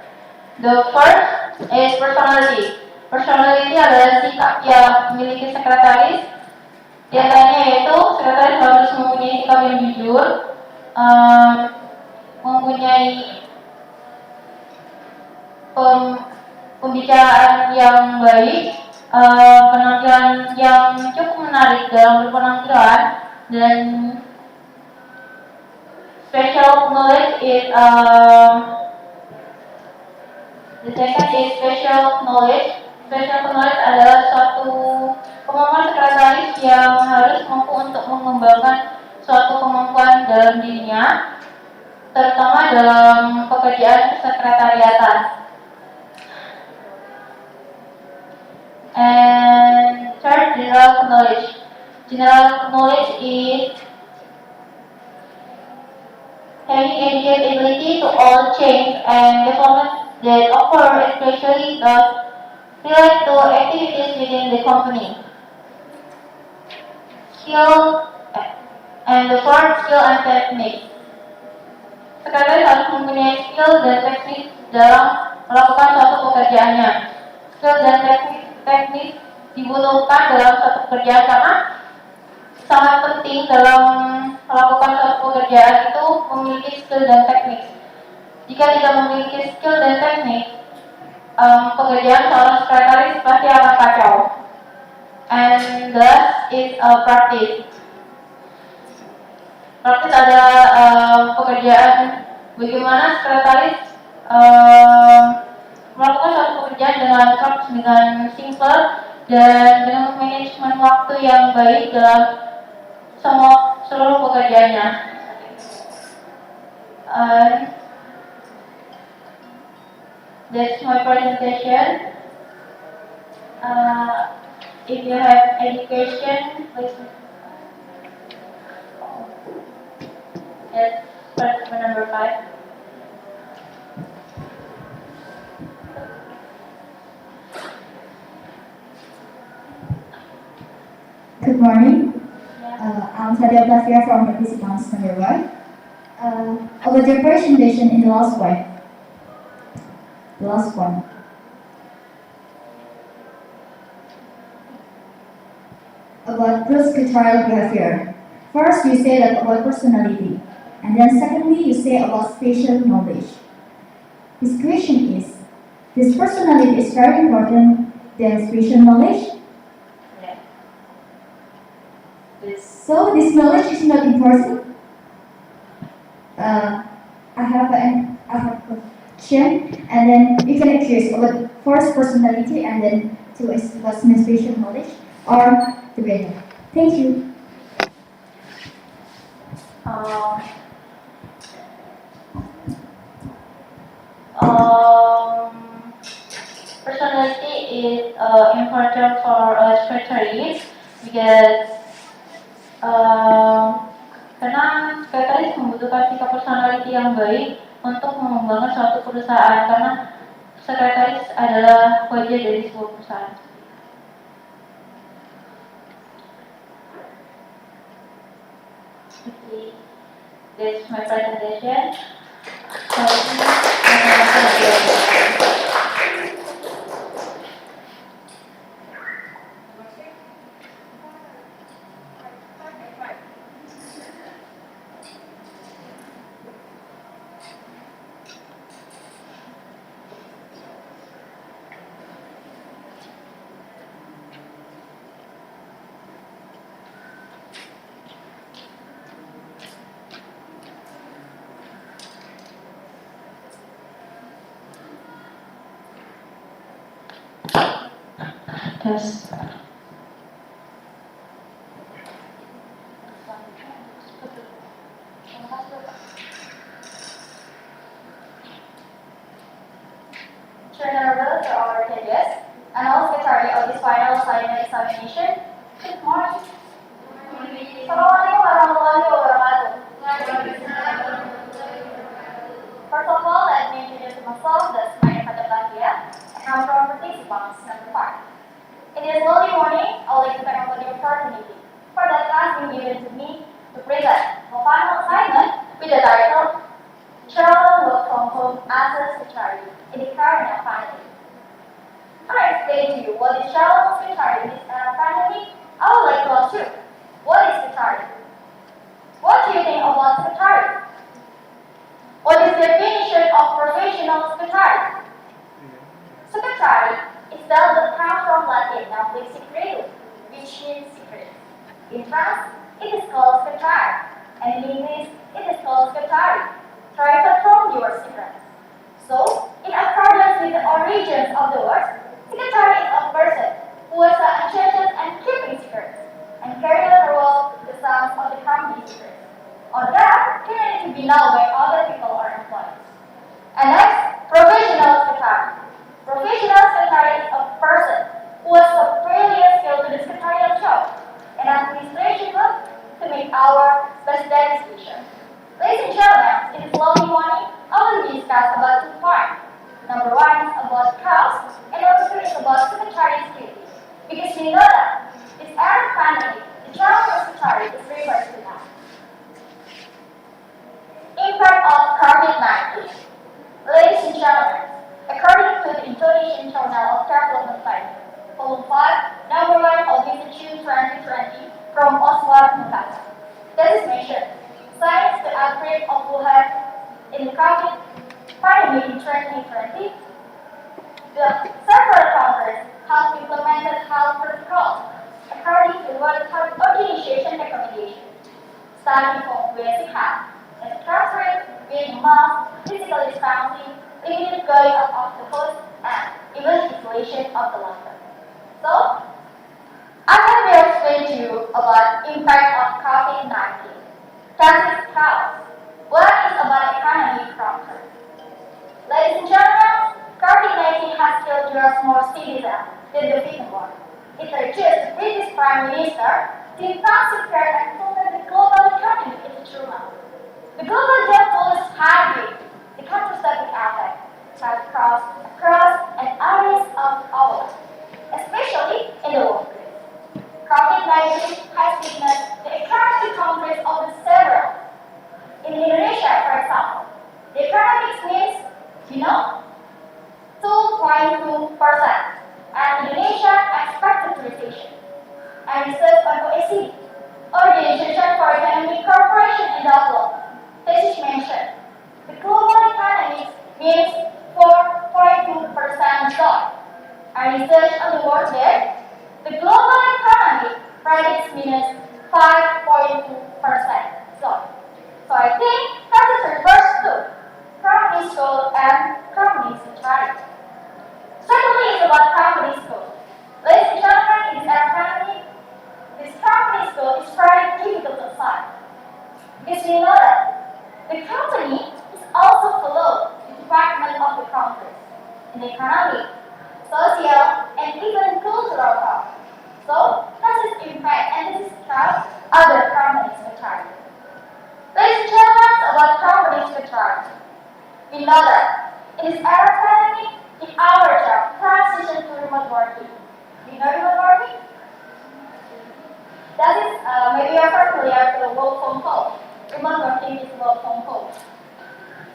The first is personality. Personality adalah sikap yang dimiliki sekretaris. Di antaranya yaitu sekretaris harus mempunyai sikap yang jujur, mempunyai pembicaraan yang baik, penampilan yang cukup menarik dalam berpenampilan, dan special knowledge is the second is special knowledge. Special knowledge adalah suatu kemampuan sekretaris yang harus mampu untuk mengembangkan suatu kemampuan dalam dirinya, terutama dalam pekerjaan kesekretariatan. And third, general knowledge. General knowledge is having adequate ability to all change and development that occur, especially those relate to activities within the company. Skill and the fourth, skill and technique. Sekretaris harus mempunyai skill dan teknik dalam melakukan suatu pekerjaannya. Skill dan teknik dibutuhkan dalam suatu pekerjaan karena sangat penting dalam melakukan suatu pekerjaan itu memiliki skill dan teknik. Jika tidak memiliki skill dan teknik, pekerjaan seorang sekretaris pasti akan kacau. And thus is practice. Practice adalah pekerjaan bagaimana sekretaris melakukan suatu pekerjaan dengan simple dan dengan manajemen waktu yang baik dalam seluruh pekerjaannya. That's my presentation. If you have any question, please. Yes, question number 5. Good morning. I'm Sadia Plastia from Participants Number 1. About your presentation in the last point. The last one. About prosecutorial behavior. First, you say that about personality. And then secondly, you say about spatial knowledge. This question is, this personality is very important than spatial knowledge. Yeah. So this knowledge is not important. I have a question, and then you can choose about first personality and then to express spatial knowledge or together. Thank you. Um, um, Personality is important for secretaries because karena sekretaris membutuhkan sikap personality yang baik untuk mengembangkan suatu perusahaan karena sekretaris adalah wajah dari sebuah perusahaan. Okay, that's my presentation. Yes. Turn over to our candidates and all secretary of this final assignment examination. Good morning. Assalamualaikum warahmatullahi wabarakatuh. First of all, let me introduce myself. That's my name Fatia. I'm from participants number 5. In this early morning, I would like to thank for the opportunity for the task being given to me to present my final assignment with the title Children Work from Home as a Secretary in the current pandemic. I explain to you what is child secretary in this pandemic. I would like to ask you, what is secretary? What do you think about secretary? What is the definition of professional secretary? Secretary is the word comes from Latin noun secretum, which means secret. In France, it is called secretary, and in English, it is called secretary. Private from your secret. So, in accordance with the origins of the word, secretary is a person who has the intention and keeping secrets, and carry out the role the sounds of the company secrets. Or that can only be known by other people or employees. And next, professional secretary. Professional secretary is a person who has a brilliant skill to the secretarial job and administration work to make our best decision. Ladies and gentlemen, in this lovely morning, I will discuss about 2 points. Number 1 is about cost, and number 2 is about secretary duties. Because we know that this era of pandemic, the job of secretary is very versatile. Impact of COVID-19. Ladies and gentlemen, according to the Indonesian Journal of Development Planning, Volume 5, Number 1 of June 2020 from Oswald Mukasa. That is mentioned. Since the outbreak of Wuhan in the COVID pandemic in 2020, the several countries have implemented health protocols according to the World Health Organization recommendation, starting from basic health, as covering wearing masks, physical distancing, limited going out of the house, and even isolation of the lockdown. So, I will explain to you about impact of COVID-19. That is cost. What is about economic factor? Ladies and gentlemen, COVID-19 has killed US more citizens than the Vietnam War. It reduced the British Prime Minister to concentrate and focus the global economy into trauma. The global debt toll is high. The catastrophic effect has crossed across and areas of our life, especially in the workplace. COVID-19 has witnessed the economic progress of the several. In Indonesia, for example, the economic means, 2.2%, and Indonesia expected recession. And research on OECD, Organization for Economic Cooperation and Development, This is mentioned. The global economy means 4.2% growth. A research on the world there, the global economy predicts minus 5.2% growth. So I think that is refers to company school and company centrality. Secondly is about company school. Ladies and gentlemen, in this economy, this company school is very difficult to find. Because we know that the company is also below the department of the countries in the economic, social, and even cultural power. So that is impact and this is how other companies are. Ladies and gentlemen, about companies are. We know that in this era economy, in our job, transition to remote working. You know remote working? That is, maybe you are familiar with work from home. Remote working is work from home.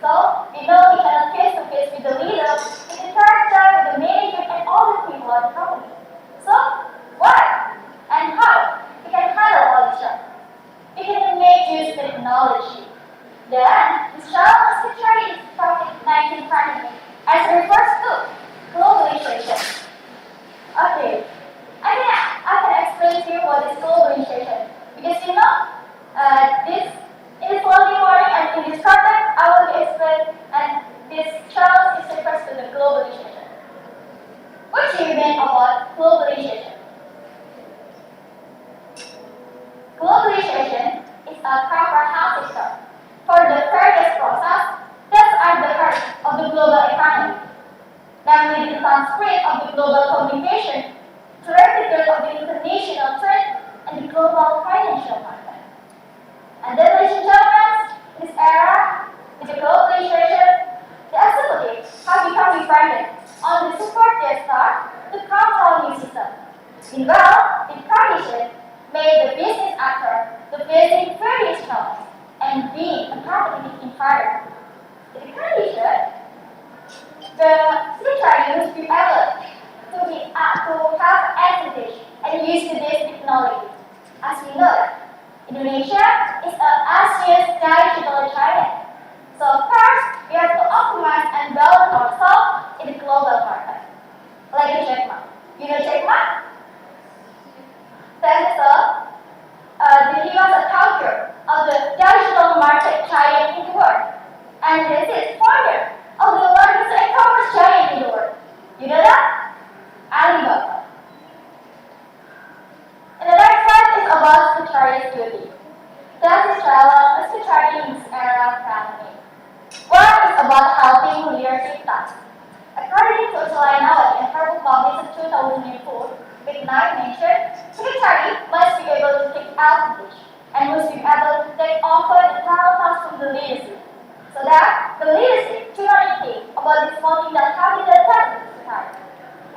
So, we know we cannot face to face with the leader, with the director, with the manager, and all the people at the company. So, why and how we can handle all this job? We can make use of technology. Then, the child secretary is from 1920 as refers to globalization. Okay, I think I can explain to you what is globalization. Because you know, this is only morning and in this context, I will explain and this child is refers to the globalization. What do you mean about globalization? Globalization is a comprehensive term for the various process that are the heart of the global economy, namely the transfer of the global communication, trade of the international trade, and the global financial market. And then, ladies and gentlemen, in this era, with the globalization, the executives have become dependent on the support they start to control new system. Meanwhile, the condition made the business actor the facing various challenges and being a competitive environment. The condition, the secretary must be able to have advantage and use today's technology. As we know, Indonesia is Asia's digital giant. So first, we have to optimize and balance ourselves in the global market. Like Jack Ma. You know Jack Ma? He was a founder of the digital market giant in the world. And this is founder of the largest e-commerce giant in the world. You know that? Alibaba. And the next slide is about secretariat duty. That is travel as secretary in this era of economy. One is about helping leadership tasks. According to July Nawati and her book published in 2004, with 9 mentioned, secretary must be able to take advantage and must be able to take over the travel tasks from the leadership, so that the leadership do not think about this morning that having the task secretary.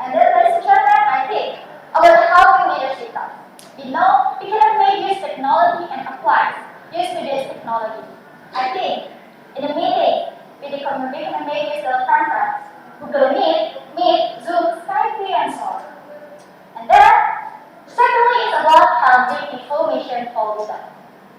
And then, ladies and gentlemen, I think about helping leadership tasks. We know we cannot make use technology and apply use today's technology. I think in a meeting with the community and make use of conference, Google Meet, Zoom, Skype, and so on. And then, secondly is about helping information for leader.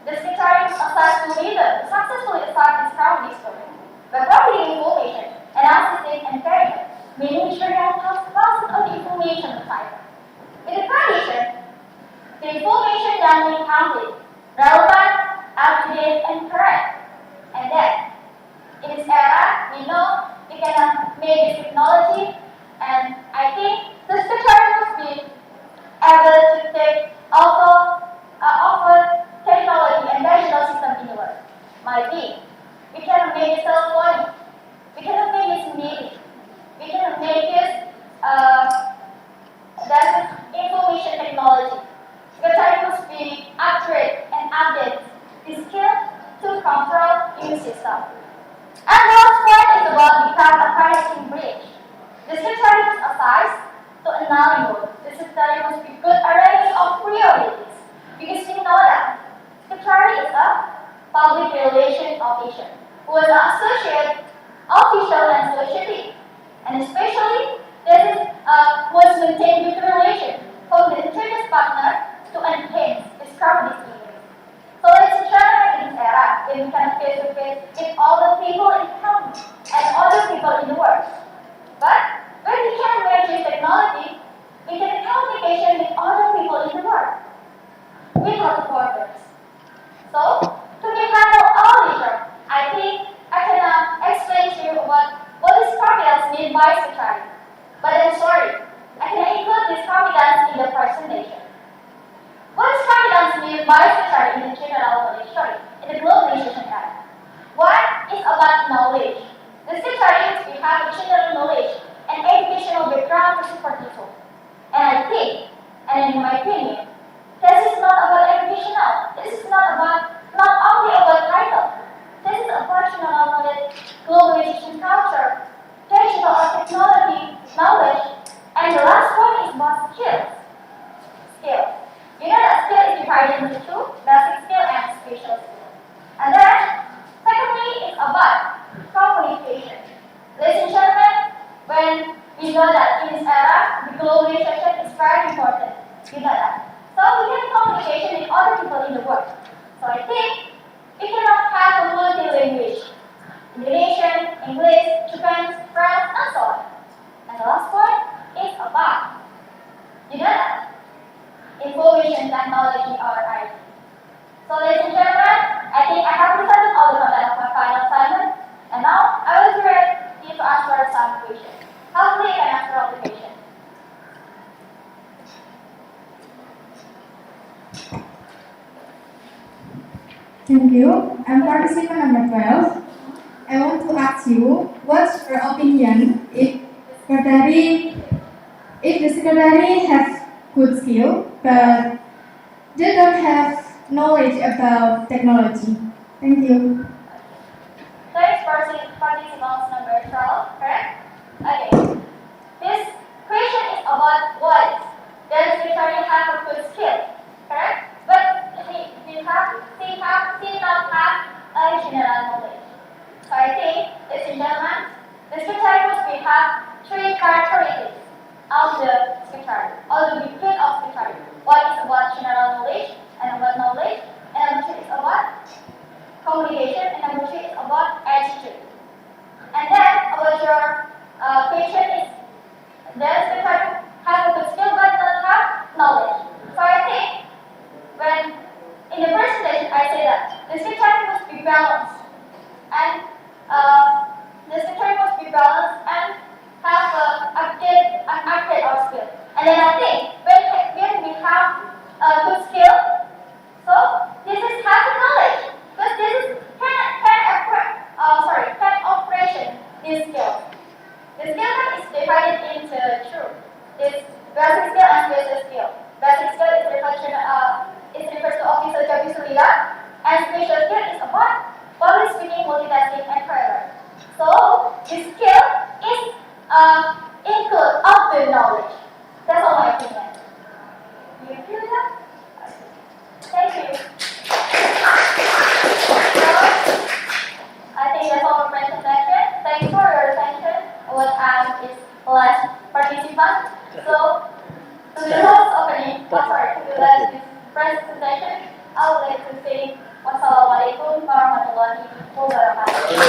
The secretary must assess to leader to successfully assess this company story by providing information and assisting and carrying it, meaning ensuring that thousands of the information type. In the condition, the information that being counted, relevant, up-to-date, and correct. And then, in this era, we know we cannot make this technology, and I think the secretary must be able to take also offer technology and digital system in the world. Might be, we cannot make it cell phone, we cannot make it meeting, we cannot make it that is information technology. Secretary must be accurate and update the skill to control new system. And the last point is about become a connecting bridge. The secretary must assess to enable. The secretary must be good arranging of priorities. Because we know that secretary is a public relations officer who is an associate official and associate, and especially this is was maintain good relation from the interest partner to enhance this company's image. So ladies and gentlemen, in this era, if we cannot face to face with all the people in town and other people in the world. But when we can merge this technology, we can communication with other people in the world without borders. So, to be handle all leisure, I think I can explain to you what these formulas mean by security. But I'm sorry, I cannot include these formulas in the presentation. What is formulas mean by security in the general knowledge story, in the globalization era? One is about knowledge. The security we have general knowledge and educational background to support people. And I think, and in my opinion, this is not about educational. This is not only about title. This is about general knowledge, globalization culture, digital or technology, knowledge, and the last one is about skills. Skills. You know that skill is divided into two, basic skill and special skill. And then, secondly, is about communication. Ladies and gentlemen, when we know that in this era, the globalization is very important. You know that. So we have communication with other people in the world. So I think we cannot have a multi-language. Indonesian, English, Japanese, France, and so on. And the last one is about, you know that, information technology or IT. So ladies and gentlemen, I think I have presented all the content of my final assignment. And now I will be ready to answer some questions. Hopefully I can answer all the questions. Thank you. I'm participant number 12. I want to ask you, what's your opinion if the secretary has good skill, but they don't have knowledge about technology? Thank you. Thanks, participants number 12, correct? Okay. This question is about what does the secretary have a good skill, correct? But she not have a general knowledge. So I think, ladies and gentlemen, the secretary must have three characteristics of the secretary, or the between of secretary. One is about general knowledge, and about knowledge, and number two is about communication, and number three is about attitude. And then about your question is, does the secretary have a good skill but not have knowledge? So I think when in the presentation I say that the secretary must be balanced, and and have upgrade our skill. And then I think when we have a good skill, so this is half the knowledge, because this is can operation this skill. The skill is divided into two. This basic skill and special skill. Basic skill is refers to officer job leader, and special skill is about public speaking, multitasking, and prayer. So this skill is include of the knowledge. That's all my opinion. Do you feel that? Thank you. So I think that's all for presentation. Thanks for your attention. What is last participant. So to the last opening, to the last presentation, I would like to say wassalamualaikum warahmatullahi wabarakatuh.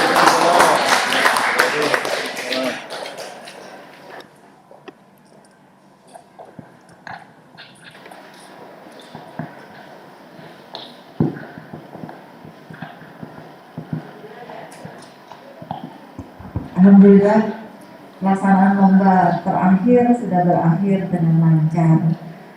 Alhamdulillah, pelaksanaan lomba terakhir sudah berakhir dengan lancar.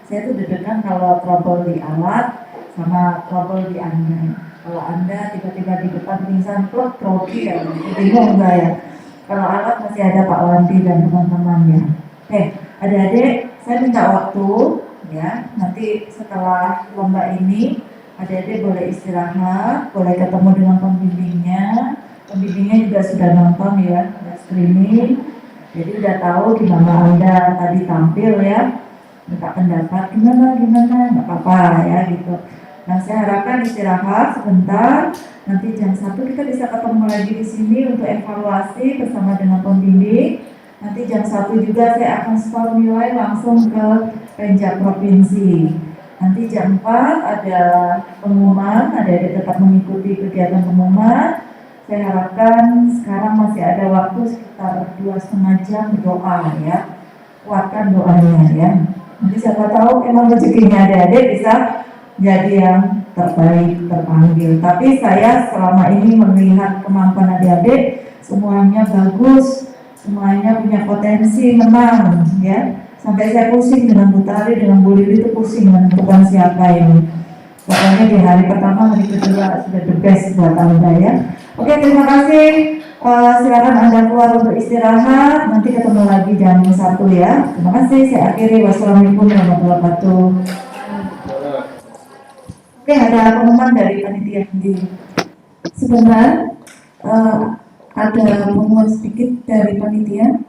Saya tuh deg-degan kalau trouble di alat sama trouble di Anda. Kalau Anda tiba-tiba di depan pingsan, plok, grogi ya, bingung saya. Kalau alat masih ada Pak Wandi dan teman-temannya. Adik-adik, saya minta waktu ya. Nanti setelah lomba ini, adik-adik boleh istirahat, boleh ketemu dengan pembimbingnya. Pembimbingnya juga sudah nonton ya, screening. Jadi udah tahu gimana Anda tadi tampil ya. Minta pendapat gimana, nggak apa-apa ya gitu. Nah, saya harapkan istirahat sebentar. Nanti jam 1 kita bisa ketemu lagi di sini untuk evaluasi bersama dengan pembimbing. Nanti jam 1 juga saya akan store nilai langsung ke Penjab Provinsi. Nanti jam 4 ada pengumuman, adik-adik tetap mengikuti kegiatan pengumuman. Saya harapkan sekarang masih ada waktu sekitar 2,5 jam berdoa ya. Kuatkan doanya ya. Nanti siapa tahu emang rezekinya adik-adik bisa jadi yang terbaik, terpanggil. Tapi saya selama ini melihat kemampuan adik-adik semuanya bagus, semuanya punya potensi menang ya. Sampai saya pusing dengan Bu Tari, dengan Bu Lili itu pusing menentukan siapa ini. Pokoknya di hari pertama, hari kedua sudah the best buat Anda ya. Oke, terima kasih. Silakan Anda keluar untuk istirahat. Nanti ketemu lagi jam 1 ya. Terima kasih. Saya akhiri. Wassalamualaikum warahmatullahi wabarakatuh. Oke, ada pengumuman dari panitia sendiri. Sebentar, ada pengumuman sedikit dari panitia.